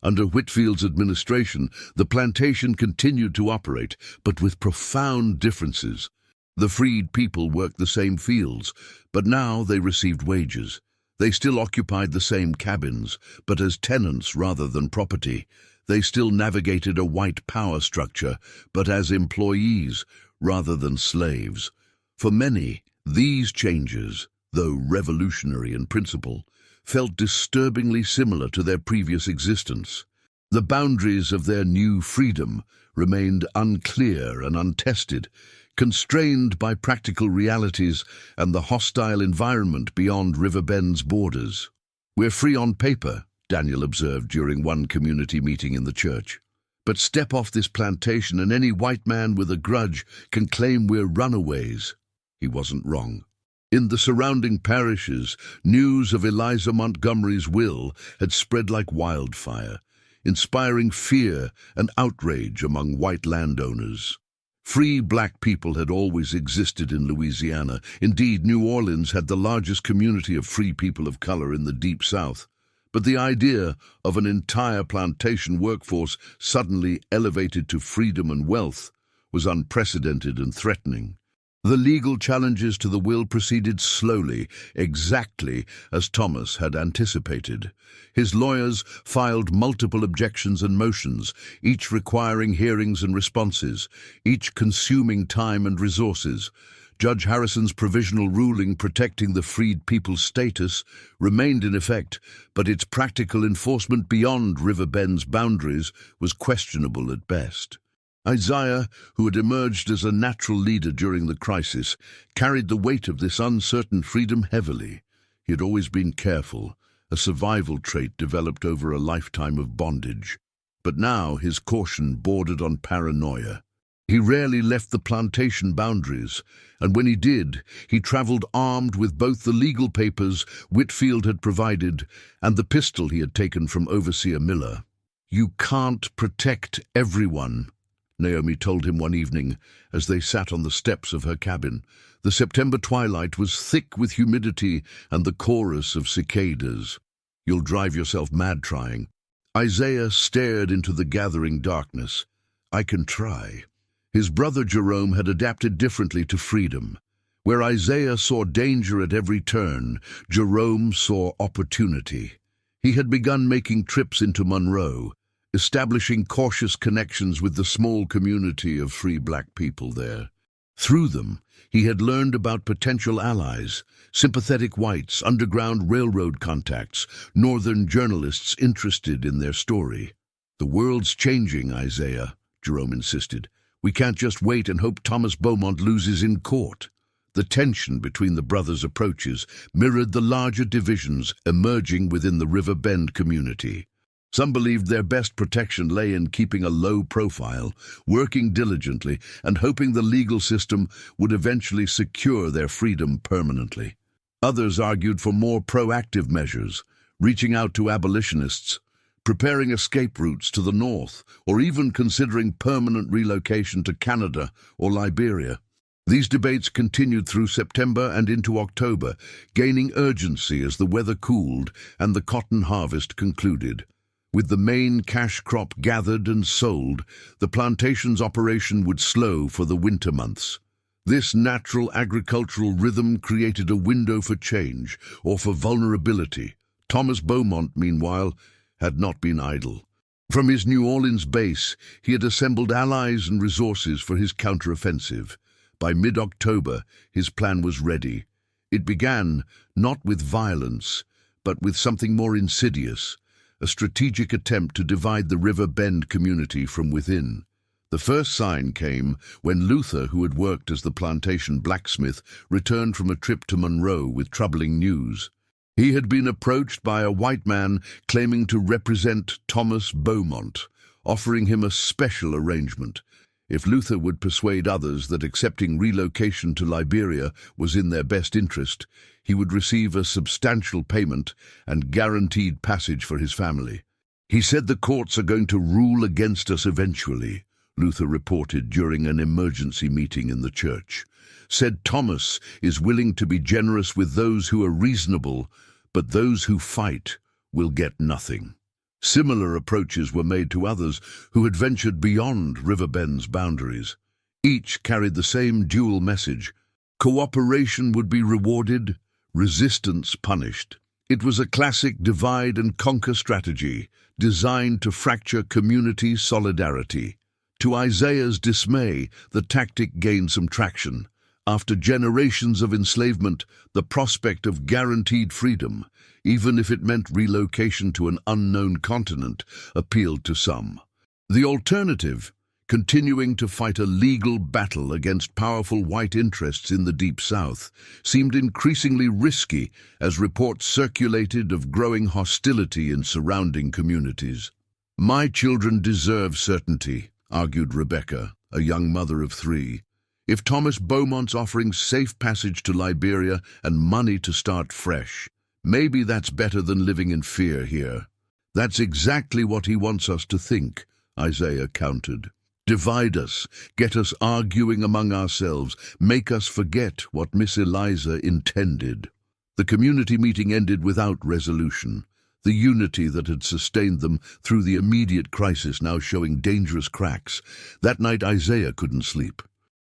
Under Whitfield's administration, the plantation continued to operate, but with profound differences. The freed people worked the same fields, but now they received wages. They still occupied the same cabins, but as tenants rather than property. They still navigated a white power structure, but as employees rather than slaves. For many, these changes, though revolutionary in principle, felt disturbingly similar to their previous existence. The boundaries of their new freedom remained unclear and untested, constrained by practical realities and the hostile environment beyond River Bend's borders. "We're free on paper," Daniel observed during one community meeting in the church. "But step off this plantation and any white man with a grudge can claim we're runaways." He wasn't wrong. In the surrounding parishes, news of Eliza Montgomery's will had spread like wildfire, inspiring fear and outrage among white landowners. Free black people had always existed in Louisiana. Indeed, New Orleans had the largest community of free people of color in the Deep South. But the idea of an entire plantation workforce suddenly elevated to freedom and wealth was unprecedented and threatening. The legal challenges to the will proceeded slowly, exactly as Thomas had anticipated. His lawyers filed multiple objections and motions, each requiring hearings and responses, each consuming time and resources. Judge Harrison's provisional ruling protecting the freed people's status remained in effect, but its practical enforcement beyond River Bend's boundaries was questionable at best. Isaiah, who had emerged as a natural leader during the crisis, carried the weight of this uncertain freedom heavily. He had always been careful, a survival trait developed over a lifetime of bondage. But now his caution bordered on paranoia. He rarely left the plantation boundaries, and when he did, he traveled armed with both the legal papers Whitfield had provided and the pistol he had taken from Overseer Miller. "You can't protect everyone," Naomi told him one evening as they sat on the steps of her cabin. The September twilight was thick with humidity and the chorus of cicadas. "You'll drive yourself mad trying." Isaiah stared into the gathering darkness. "I can try." His brother Jerome had adapted differently to freedom. Where Isaiah saw danger at every turn, Jerome saw opportunity. He had begun making trips into Monroe, establishing cautious connections with the small community of free black people there. Through them, he had learned about potential allies, sympathetic whites, Underground Railroad contacts, northern journalists interested in their story. "The world's changing, Isaiah," Jerome insisted. "We can't just wait and hope Thomas Beaumont loses in court." The tension between the brothers' approaches mirrored the larger divisions emerging within the River Bend community. Some believed their best protection lay in keeping a low profile, working diligently, and hoping the legal system would eventually secure their freedom permanently. Others argued for more proactive measures, reaching out to abolitionists, preparing escape routes to the north, or even considering permanent relocation to Canada or Liberia. These debates continued through September and into October, gaining urgency as the weather cooled and the cotton harvest concluded. With the main cash crop gathered and sold, the plantation's operation would slow for the winter months. This natural agricultural rhythm created a window for change, or for vulnerability. Thomas Beaumont, meanwhile, had not been idle. From his New Orleans base, he had assembled allies and resources for his counteroffensive. By mid-October, his plan was ready. It began not with violence, but with something more insidious, a strategic attempt to divide the River Bend community from within. The first sign came when Luther, who had worked as the plantation blacksmith, returned from a trip to Monroe with troubling news. He had been approached by a white man claiming to represent Thomas Beaumont, offering him a special arrangement. If Luther would persuade others that accepting relocation to Liberia was in their best interest, he would receive a substantial payment and guaranteed passage for his family. "He said the courts are going to rule against us eventually," Luther reported during an emergency meeting in the church. "Said Thomas is willing to be generous with those who are reasonable, but those who fight will get nothing." Similar approaches were made to others who had ventured beyond River Bend's boundaries. Each carried the same dual message: cooperation would be rewarded, resistance punished. It was a classic divide-and-conquer strategy, designed to fracture community solidarity. To Isaiah's dismay, the tactic gained some traction. After generations of enslavement, the prospect of guaranteed freedom, even if it meant relocation to an unknown continent, appealed to some. The alternative, continuing to fight a legal battle against powerful white interests in the Deep South, seemed increasingly risky as reports circulated of growing hostility in surrounding communities. "My children deserve certainty," argued Rebecca, a young mother of 3. If Thomas Beaumont's offering safe passage to Liberia and money to start fresh, maybe that's better than living in fear here. That's exactly what he wants us to think, Isaiah countered. Divide us, get us arguing among ourselves, make us forget what Miss Eliza intended. The community meeting ended without resolution. The unity that had sustained them through the immediate crisis now showing dangerous cracks. That night Isaiah couldn't sleep.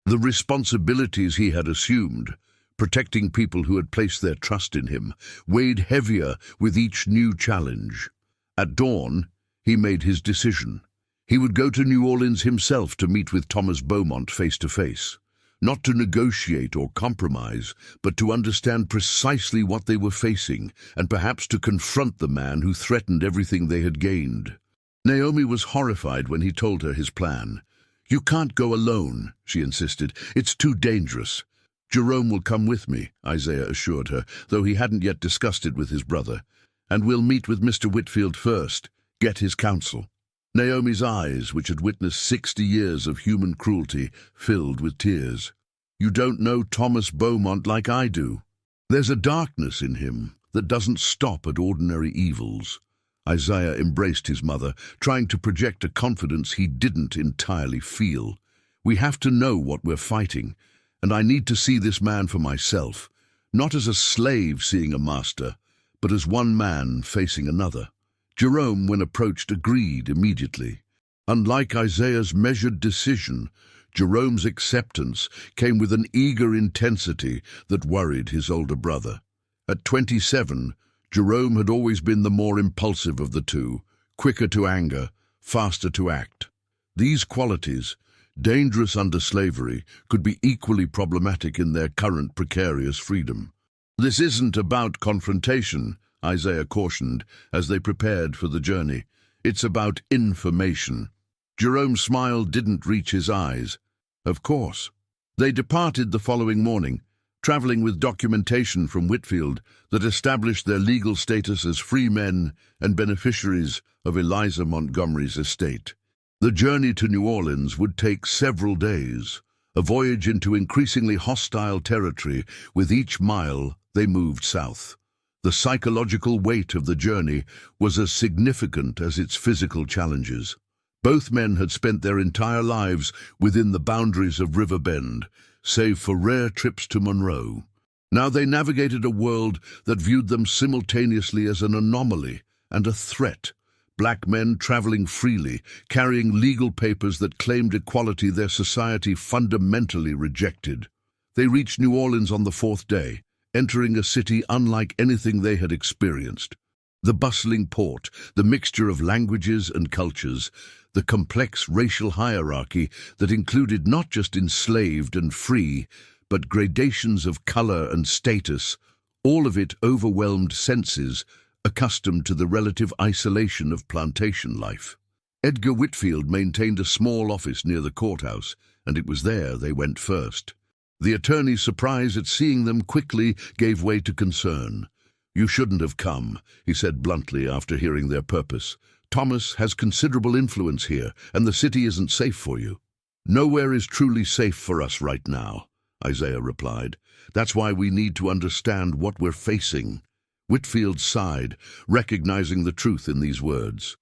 The responsibilities he had assumed, protecting people who had placed their trust in him, weighed heavier with each new challenge. At dawn, he made his decision. He would go to New Orleans himself to meet with Thomas Beaumont face to face. Not to negotiate or compromise, but to understand precisely what they were facing, and perhaps to confront the man who threatened everything they had gained. Naomi was horrified when he told her his plan. "You can't go alone," she insisted. "It's too dangerous." "Jerome will come with me," Isaiah assured her, though he hadn't yet discussed it with his brother. "And we'll meet with Mr. Whitfield first, get his counsel." Naomi's eyes, which had witnessed 60 years of human cruelty, filled with tears. "You don't know Thomas Beaumont like I do. There's a darkness in him that doesn't stop at ordinary evils." Isaiah embraced his mother, trying to project a confidence he didn't entirely feel. "We have to know what we're fighting, and I need to see this man for myself, not as a slave seeing a master, but as one man facing another." Jerome, when approached, agreed immediately. Unlike Isaiah's measured decision, Jerome's acceptance came with an eager intensity that worried his older brother. At 27, Jerome had always been the more impulsive of the two, quicker to anger, faster to act. These qualities, dangerous under slavery, could be equally problematic in their current precarious freedom. "This isn't about confrontation," Isaiah cautioned as they prepared for the journey. "It's about information." Jerome's smile didn't reach his eyes. "Of course." They departed the following morning, traveling with documentation from Whitfield that established their legal status as free men and beneficiaries of Eliza Montgomery's estate. The journey to New Orleans would take several days, a voyage into increasingly hostile territory. With each mile they moved south. The psychological weight of the journey was as significant as its physical challenges. Both men had spent their entire lives within the boundaries of River Bend, save for rare trips to Monroe. Now they navigated a world that viewed them simultaneously as an anomaly and a threat. Black men traveling freely, carrying legal papers that claimed equality their society fundamentally rejected. They reached New Orleans on the fourth day, entering a city unlike anything they had experienced. The bustling port, the mixture of languages and cultures, the complex racial hierarchy that included not just enslaved and free, but gradations of color and status, all of it overwhelmed senses accustomed to the relative isolation of plantation life. Edgar Whitfield maintained a small office near the courthouse, and it was there they went first. The attorney's surprise at seeing them quickly gave way to concern. "You shouldn't have come," he said bluntly after hearing their purpose. "Thomas has considerable influence here, and the city isn't safe for you." "Nowhere is truly safe for us right now," Isaiah replied. "That's why we need to understand what we're facing." Whitfield sighed, recognizing the truth in these words.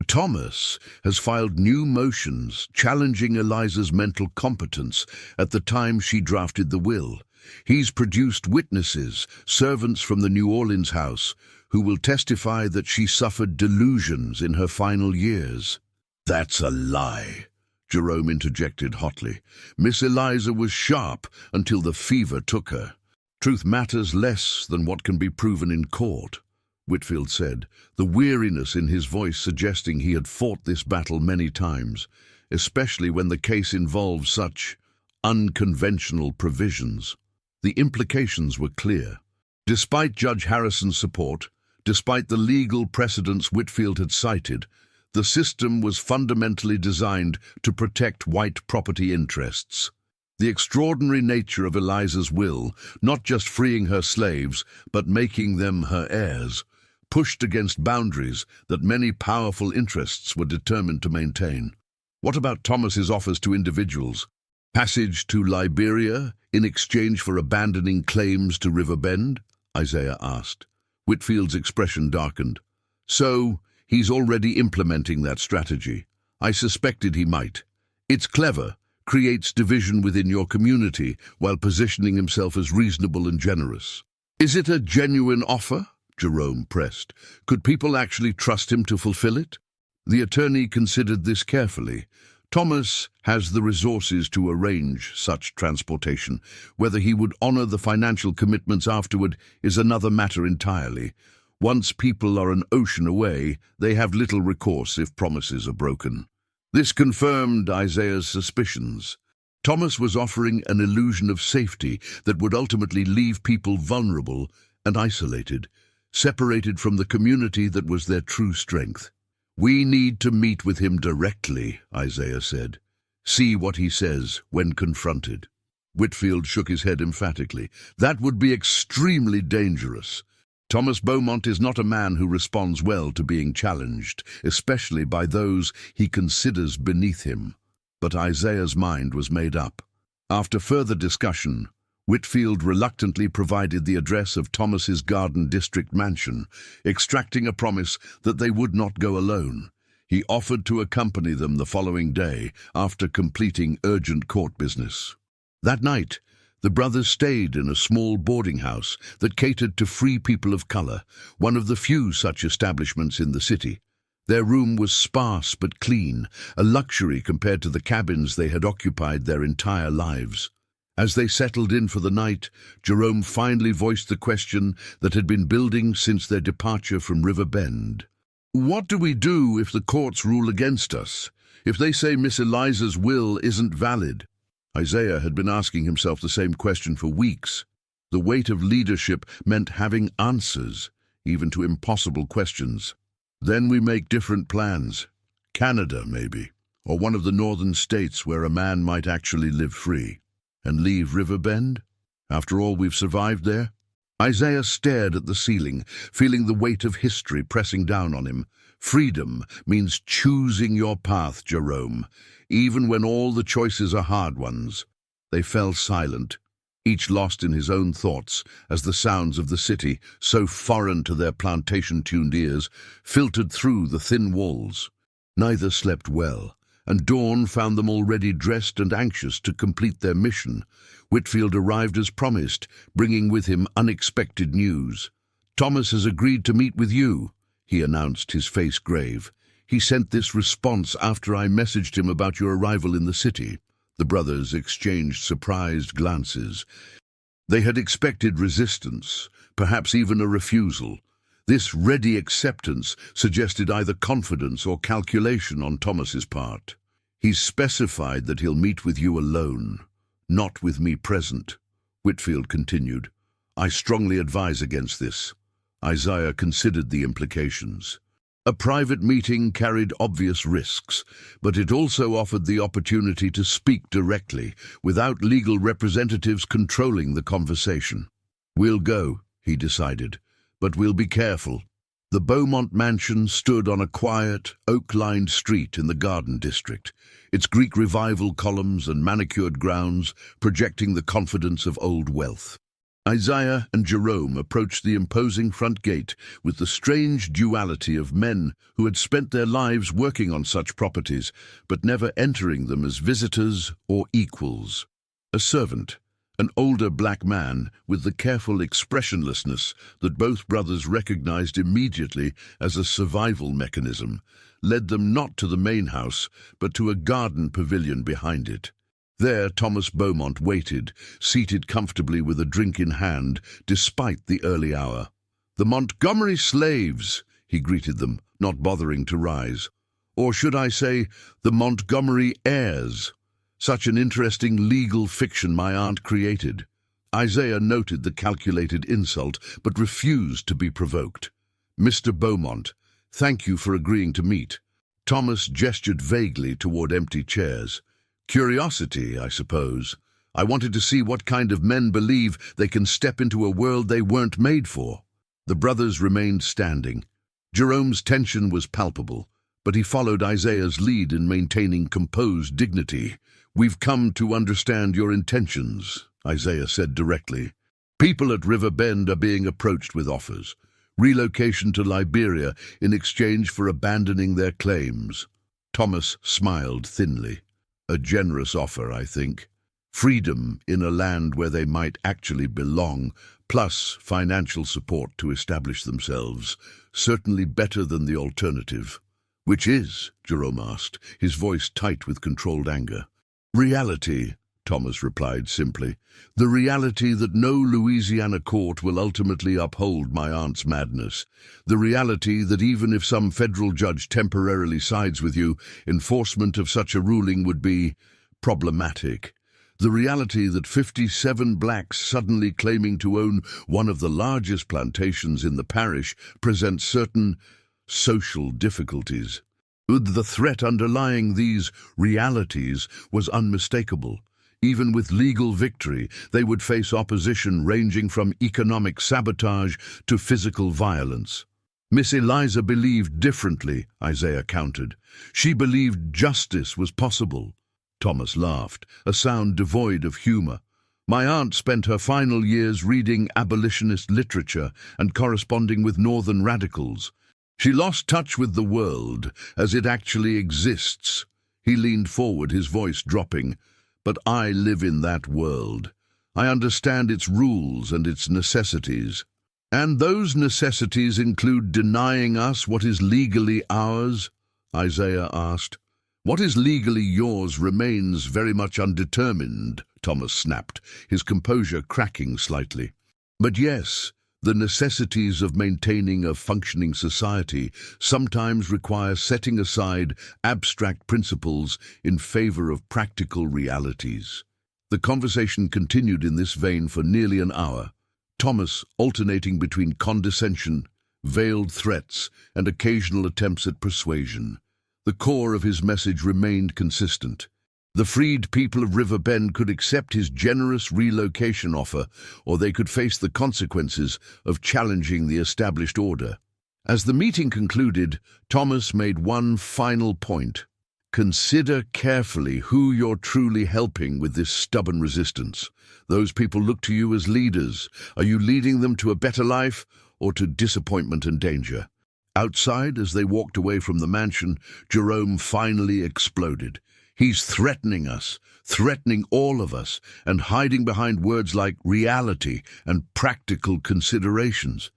"Thomas has filed new motions challenging Eliza's mental competence at the time she drafted the will. He's produced witnesses, servants from the New Orleans house, who will testify that she suffered delusions in her final years." "That's a lie," Jerome interjected hotly. "Miss Eliza was sharp until the fever took her." "Truth matters less than what can be proven in court," Whitfield said, the weariness in his voice suggesting he had fought this battle many times, especially when the case involved such unconventional provisions. The implications were clear. Despite Judge Harrison's support, despite the legal precedents Whitfield had cited, the system was fundamentally designed to protect white property interests. The extraordinary nature of Eliza's will, not just freeing her slaves, but making them her heirs, pushed against boundaries that many powerful interests were determined to maintain. What about Thomas's offers to individuals? Passage to Liberia in exchange for abandoning claims to Riverbend? Isaiah asked. Whitfield's expression darkened. So, he's already implementing that strategy. I suspected he might. It's clever, creates division within your community while positioning himself as reasonable and generous. Is it a genuine offer? Jerome pressed. Could people actually trust him to fulfill it? The attorney considered this carefully. Thomas has the resources to arrange such transportation. Whether he would honor the financial commitments afterward is another matter entirely. Once people are an ocean away, they have little recourse if promises are broken. This confirmed Isaiah's suspicions. Thomas was offering an illusion of safety that would ultimately leave people vulnerable and isolated, separated from the community that was their true strength. We need to meet with him directly, Isaiah said. See what he says when confronted. Whitfield shook his head emphatically. That would be extremely dangerous. Thomas Beaumont is not a man who responds well to being challenged, especially by those he considers beneath him. But Isaiah's mind was made up. After further discussion, Whitfield reluctantly provided the address of Thomas's Garden District mansion, extracting a promise that they would not go alone. He offered to accompany them the following day after completing urgent court business. That night, the brothers stayed in a small boarding house that catered to free people of color, one of the few such establishments in the city. Their room was sparse but clean, a luxury compared to the cabins they had occupied their entire lives. As they settled in for the night, Jerome finally voiced the question that had been building since their departure from River Bend. What do we do if the courts rule against us? If they say Miss Eliza's will isn't valid? Isaiah had been asking himself the same question for weeks. The weight of leadership meant having answers, even to impossible questions. Then we make different plans. Canada, maybe, or one of the northern states where a man might actually live free. And leave Riverbend? After all we've survived there? Isaiah stared at the ceiling, feeling the weight of history pressing down on him. Freedom means choosing your path, Jerome, even when all the choices are hard ones. They fell silent, each lost in his own thoughts, as the sounds of the city, so foreign to their plantation-tuned ears, filtered through the thin walls. Neither slept well, and dawn found them already dressed and anxious to complete their mission. Whitfield arrived as promised, bringing with him unexpected news. "Thomas has agreed to meet with you," he announced, his face grave. "He sent this response after I messaged him about your arrival in the city." The brothers exchanged surprised glances. They had expected resistance, perhaps even a refusal. This ready acceptance suggested either confidence or calculation on Thomas's part. "He's specified that he'll meet with you alone, not with me present," Whitfield continued. "I strongly advise against this." Isaiah considered the implications. A private meeting carried obvious risks, but it also offered the opportunity to speak directly, without legal representatives controlling the conversation. "We'll go," he decided. "But we'll be careful." The Beaumont mansion stood on a quiet, oak-lined street in the Garden District, its Greek Revival columns and manicured grounds projecting the confidence of old wealth. Isaiah and Jerome approached the imposing front gate with the strange duality of men who had spent their lives working on such properties, but never entering them as visitors or equals. A servant, an older black man with the careful expressionlessness that both brothers recognized immediately as a survival mechanism, led them not to the main house, but to a garden pavilion behind it. There Thomas Beaumont waited, seated comfortably with a drink in hand, despite the early hour. "The Montgomery slaves," he greeted them, not bothering to rise. "Or should I say, the Montgomery heirs? Such an interesting legal fiction my aunt created." Isaiah noted the calculated insult, but refused to be provoked. "Mr. Beaumont, thank you for agreeing to meet." Thomas gestured vaguely toward empty chairs. "Curiosity, I suppose. I wanted to see what kind of men believe they can step into a world they weren't made for." The brothers remained standing. Jerome's tension was palpable, but he followed Isaiah's lead in maintaining composed dignity. "We've come to understand your intentions," Isaiah said directly. "People at River Bend are being approached with offers. Relocation to Liberia in exchange for abandoning their claims." Thomas smiled thinly. "A generous offer, I think. Freedom in a land where they might actually belong, plus financial support to establish themselves. Certainly better than the alternative." "Which is?" Jerome asked, his voice tight with controlled anger. "Reality," Thomas replied simply. "The reality that no Louisiana court will ultimately uphold my aunt's madness. The reality that even if some federal judge temporarily sides with you, enforcement of such a ruling would be problematic. The reality that 57 blacks suddenly claiming to own one of the largest plantations in the parish presents certain social difficulties. The threat underlying these realities was unmistakable. Even with legal victory, they would face opposition ranging from economic sabotage to physical violence." "Miss Eliza believed differently," Isaiah countered. "She believed justice was possible." Thomas laughed, a sound devoid of humor. "My aunt spent her final years reading abolitionist literature and corresponding with Northern radicals. She lost touch with the world as it actually exists." He leaned forward, his voice dropping. "But I live in that world. I understand its rules and its necessities." "And those necessities include denying us what is legally ours?" Isaiah asked. "What is legally yours remains very much undetermined," Thomas snapped, his composure cracking slightly. "But yes, the necessities of maintaining a functioning society sometimes require setting aside abstract principles in favor of practical realities." The conversation continued in this vein for nearly an hour, Thomas alternating between condescension, veiled threats, and occasional attempts at persuasion. The core of his message remained consistent. The freed people of River Bend could accept his generous relocation offer, or they could face the consequences of challenging the established order. As the meeting concluded, Thomas made one final point. "Consider carefully who you're truly helping with this stubborn resistance. Those people look to you as leaders. Are you leading them to a better life or to disappointment and danger?" Outside, as they walked away from the mansion, Jerome finally exploded. "He's threatening us, threatening all of us, and hiding behind words like reality and practical considerations."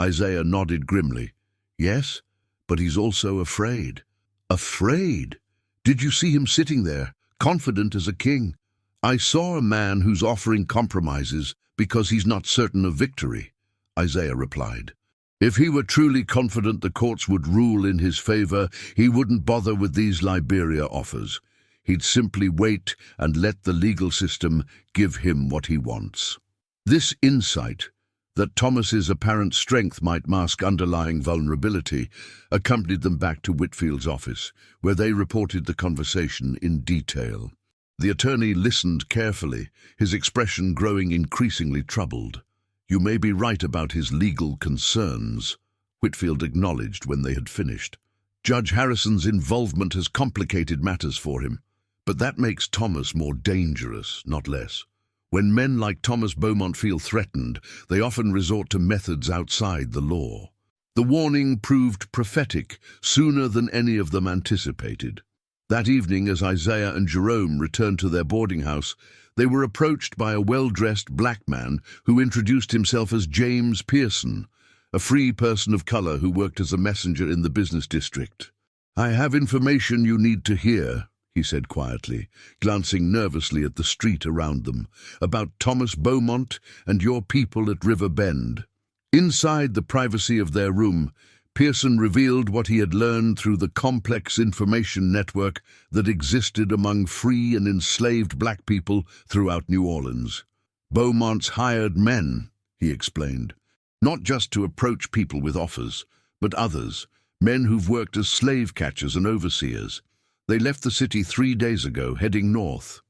Isaiah nodded grimly. "Yes, but he's also afraid." "Afraid? Did you see him sitting there, confident as a king?" "I saw a man who's offering compromises because he's not certain of victory," Isaiah replied. "If he were truly confident the courts would rule in his favor, he wouldn't bother with these Liberia offers. He'd simply wait and let the legal system give him what he wants." This insight, that Thomas's apparent strength might mask underlying vulnerability, accompanied them back to Whitfield's office, where they reported the conversation in detail. The attorney listened carefully, his expression growing increasingly troubled. "You may be right about his legal concerns," Whitfield acknowledged when they had finished. "Judge Harrison's involvement has complicated matters for him. But that makes Thomas more dangerous, not less. When men like Thomas Beaumont feel threatened, they often resort to methods outside the law. The warning proved prophetic sooner than any of them anticipated. That evening, as Isaiah and Jerome returned to their boarding house, they were approached by a well-dressed black man who introduced himself as James Pearson, a free person of color who worked as a messenger in the business district. "I have information you need to hear," he said quietly, glancing nervously at the street around them, "about Thomas Beaumont and your people at River Bend." Inside the privacy of their room, Pearson revealed what he had learned through the complex information network that existed among free and enslaved black people throughout New Orleans. "Beaumont's hired men," he explained, "not just to approach people with offers, but others, men who've worked as slave catchers and overseers. They left the city 3 days ago, heading north."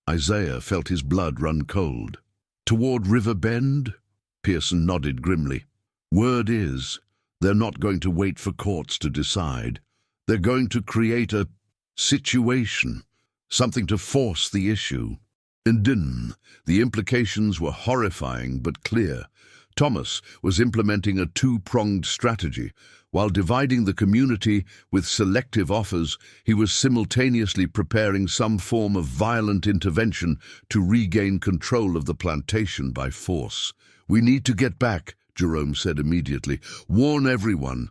Isaiah felt his blood run cold. "Toward River Bend?" Pearson nodded grimly. "Word is, they're not going to wait for courts to decide. They're going to create a situation, something to force the issue. And then, the implications were horrifying but clear. Thomas was implementing a two-pronged strategy. While dividing the community with selective offers, he was simultaneously preparing some form of violent intervention to regain control of the plantation by force. "We need to get back," Jerome said immediately. "Warn everyone."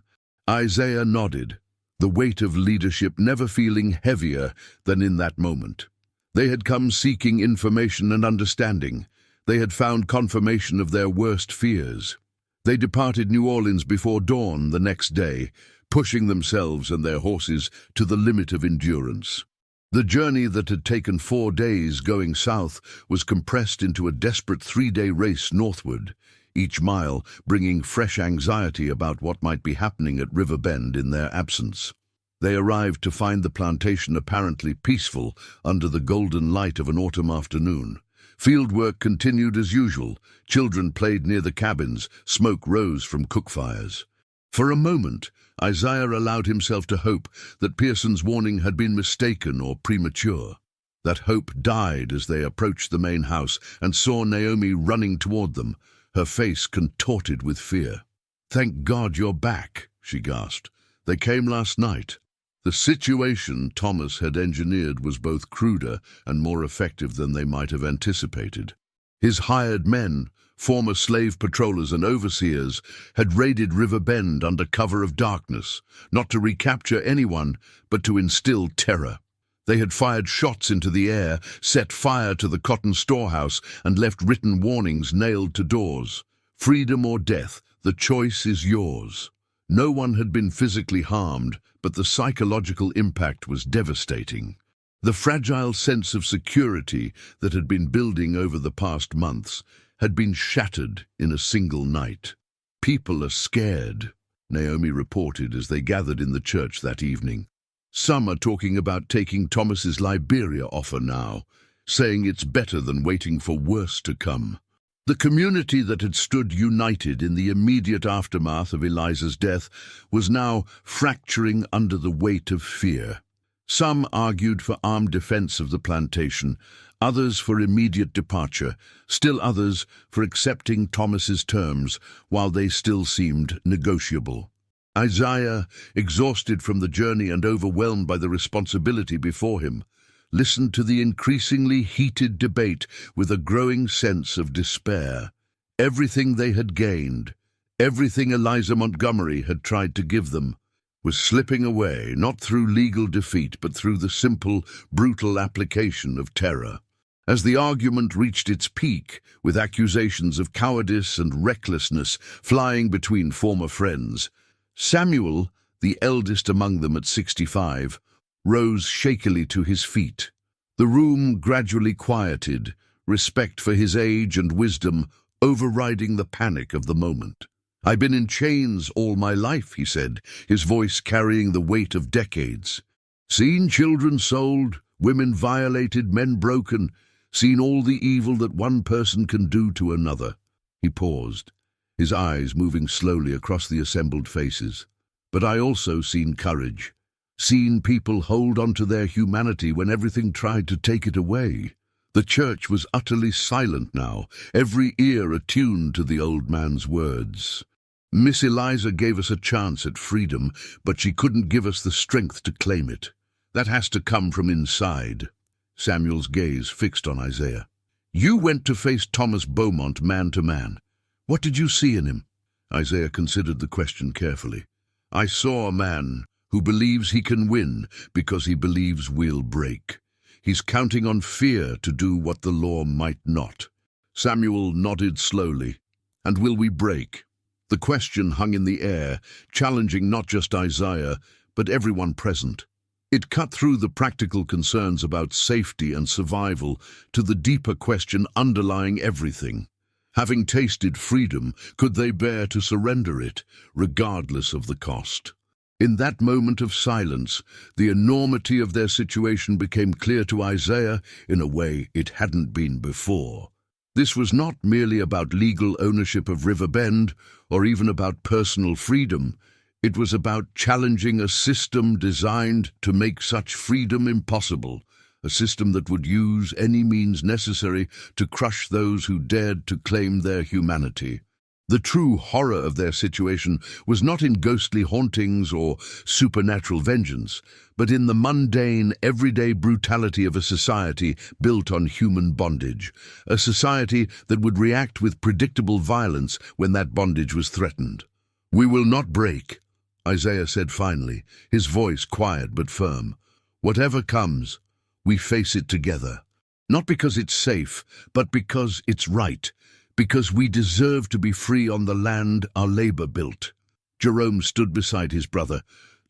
Isaiah nodded, the weight of leadership never feeling heavier than in that moment. They had come seeking information and understanding. They had found confirmation of their worst fears. They departed New Orleans before dawn the next day, pushing themselves and their horses to the limit of endurance. The journey that had taken 4 days going south was compressed into a desperate 3-day race northward, each mile bringing fresh anxiety about what might be happening at River Bend in their absence. They arrived to find the plantation apparently peaceful under the golden light of an autumn afternoon. Field work continued as usual. Children played near the cabins. Smoke rose from cook fires. For a moment, Isaiah allowed himself to hope that Pearson's warning had been mistaken or premature. That hope died as they approached the main house and saw Naomi running toward them, her face contorted with fear. "Thank God you're back," she gasped. "They came last night." The situation Thomas had engineered was both cruder and more effective than they might have anticipated. His hired men, former slave patrollers and overseers, had raided River Bend under cover of darkness, not to recapture anyone, but to instill terror. They had fired shots into the air, set fire to the cotton storehouse, and left written warnings nailed to doors. "Freedom or death, the choice is yours." No one had been physically harmed, but the psychological impact was devastating. The fragile sense of security that had been building over the past months had been shattered in a single night. "People are scared," Naomi reported as they gathered in the church that evening. "Some are talking about taking Thomas's Liberia offer now, saying it's better than waiting for worse to come." The community that had stood united in the immediate aftermath of Eliza's death was now fracturing under the weight of fear. Some argued for armed defense of the plantation, others for immediate departure, still others for accepting Thomas's terms while they still seemed negotiable. Isaiah, exhausted from the journey and overwhelmed by the responsibility before him, listened to the increasingly heated debate with a growing sense of despair. Everything they had gained, everything Eliza Montgomery had tried to give them, was slipping away, not through legal defeat, but through the simple, brutal application of terror. As the argument reached its peak, with accusations of cowardice and recklessness flying between former friends, Samuel, the eldest among them at 65, rose shakily to his feet. The room gradually quieted, respect for his age and wisdom overriding the panic of the moment. "I've been in chains all my life," he said, his voice carrying the weight of decades. "Seen children sold, women violated, men broken, seen all the evil that one person can do to another." He paused, his eyes moving slowly across the assembled faces. "But I also seen courage. Seen people hold on to their humanity when everything tried to take it away." The church was utterly silent now, every ear attuned to the old man's words. "Miss Eliza gave us a chance at freedom, but she couldn't give us the strength to claim it. That has to come from inside." Samuel's gaze fixed on Isaiah. "You went to face Thomas Beaumont man to man. What did you see in him?" Isaiah considered the question carefully. "I saw a man who believes he can win because he believes we'll break. He's counting on fear to do what the law might not." Samuel nodded slowly. "And will we break?" The question hung in the air, challenging not just Isaiah, but everyone present. It cut through the practical concerns about safety and survival to the deeper question underlying everything. Having tasted freedom, could they bear to surrender it, regardless of the cost? In that moment of silence, the enormity of their situation became clear to Isaiah in a way it hadn't been before. This was not merely about legal ownership of River Bend, or even about personal freedom. It was about challenging a system designed to make such freedom impossible, a system that would use any means necessary to crush those who dared to claim their humanity. The true horror of their situation was not in ghostly hauntings or supernatural vengeance, but in the mundane, everyday brutality of a society built on human bondage, a society that would react with predictable violence when that bondage was threatened. "We will not break," Isaiah said finally, his voice quiet but firm. "Whatever comes, we face it together. Not because it's safe, but because it's right. Because we deserve to be free on the land our labor built." Jerome stood beside his brother.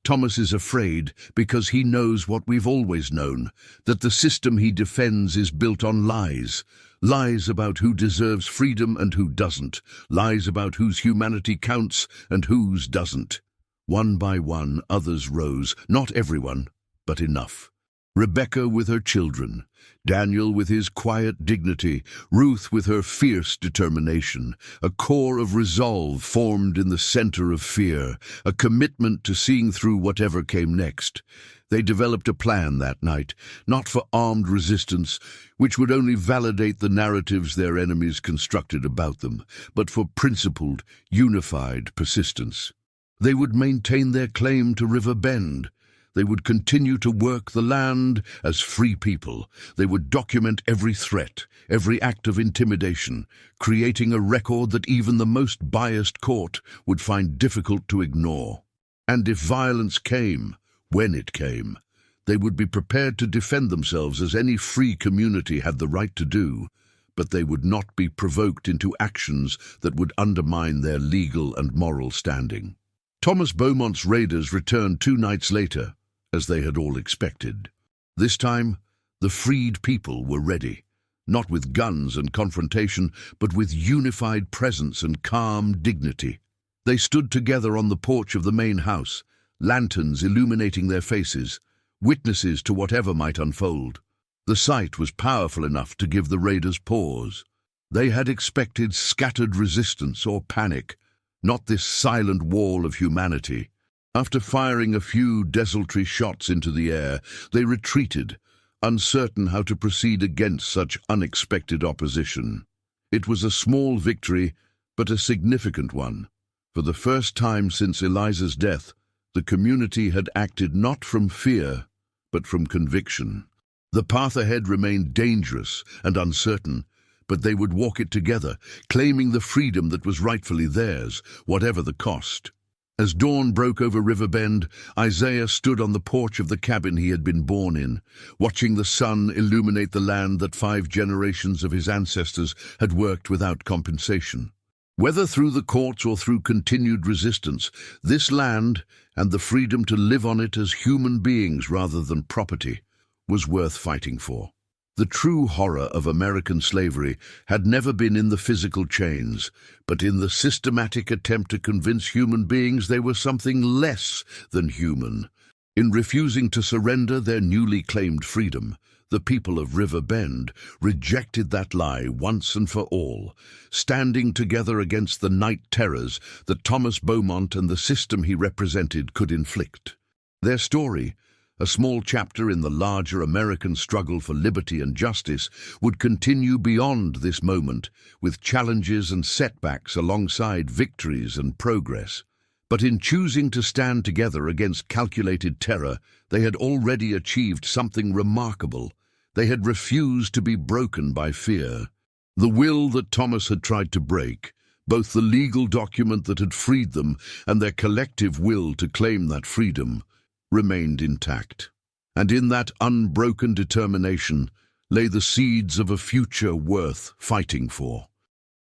"Thomas is afraid because he knows what we've always known, that the system he defends is built on lies. Lies about who deserves freedom and who doesn't. Lies about whose humanity counts and whose doesn't." One by one, others rose, not everyone, but enough. Rebecca with her children, Daniel with his quiet dignity, Ruth with her fierce determination, a core of resolve formed in the center of fear, a commitment to seeing through whatever came next. They developed a plan that night, not for armed resistance, which would only validate the narratives their enemies constructed about them, but for principled, unified persistence. They would maintain their claim to River Bend. They would continue to work the land as free people. They would document every threat, every act of intimidation, creating a record that even the most biased court would find difficult to ignore. And if violence came, when it came, they would be prepared to defend themselves as any free community had the right to do, but they would not be provoked into actions that would undermine their legal and moral standing. Thomas Beaumont's raiders returned 2 nights later, as they had all expected. This time, the freed people were ready, not with guns and confrontation, but with unified presence and calm dignity. They stood together on the porch of the main house, lanterns illuminating their faces, witnesses to whatever might unfold. The sight was powerful enough to give the raiders pause. They had expected scattered resistance or panic, not this silent wall of humanity. After firing a few desultory shots into the air, they retreated, uncertain how to proceed against such unexpected opposition. It was a small victory, but a significant one. For the first time since Eliza's death, the community had acted not from fear, but from conviction. The path ahead remained dangerous and uncertain, but they would walk it together, claiming the freedom that was rightfully theirs, whatever the cost. As dawn broke over River Bend, Isaiah stood on the porch of the cabin he had been born in, watching the sun illuminate the land that 5 generations of his ancestors had worked without compensation. Whether through the courts or through continued resistance, this land, and the freedom to live on it as human beings rather than property, was worth fighting for. The true horror of American slavery had never been in the physical chains, but in the systematic attempt to convince human beings they were something less than human. In refusing to surrender their newly claimed freedom, the people of River Bend rejected that lie once and for all, standing together against the night terrors that Thomas Beaumont and the system he represented could inflict. Their story, a small chapter in the larger American struggle for liberty and justice, would continue beyond this moment, with challenges and setbacks alongside victories and progress. But in choosing to stand together against calculated terror, they had already achieved something remarkable. They had refused to be broken by fear. The will that Thomas had tried to break, both the legal document that had freed them and their collective will to claim that freedom, remained intact. And in that unbroken determination lay the seeds of a future worth fighting for.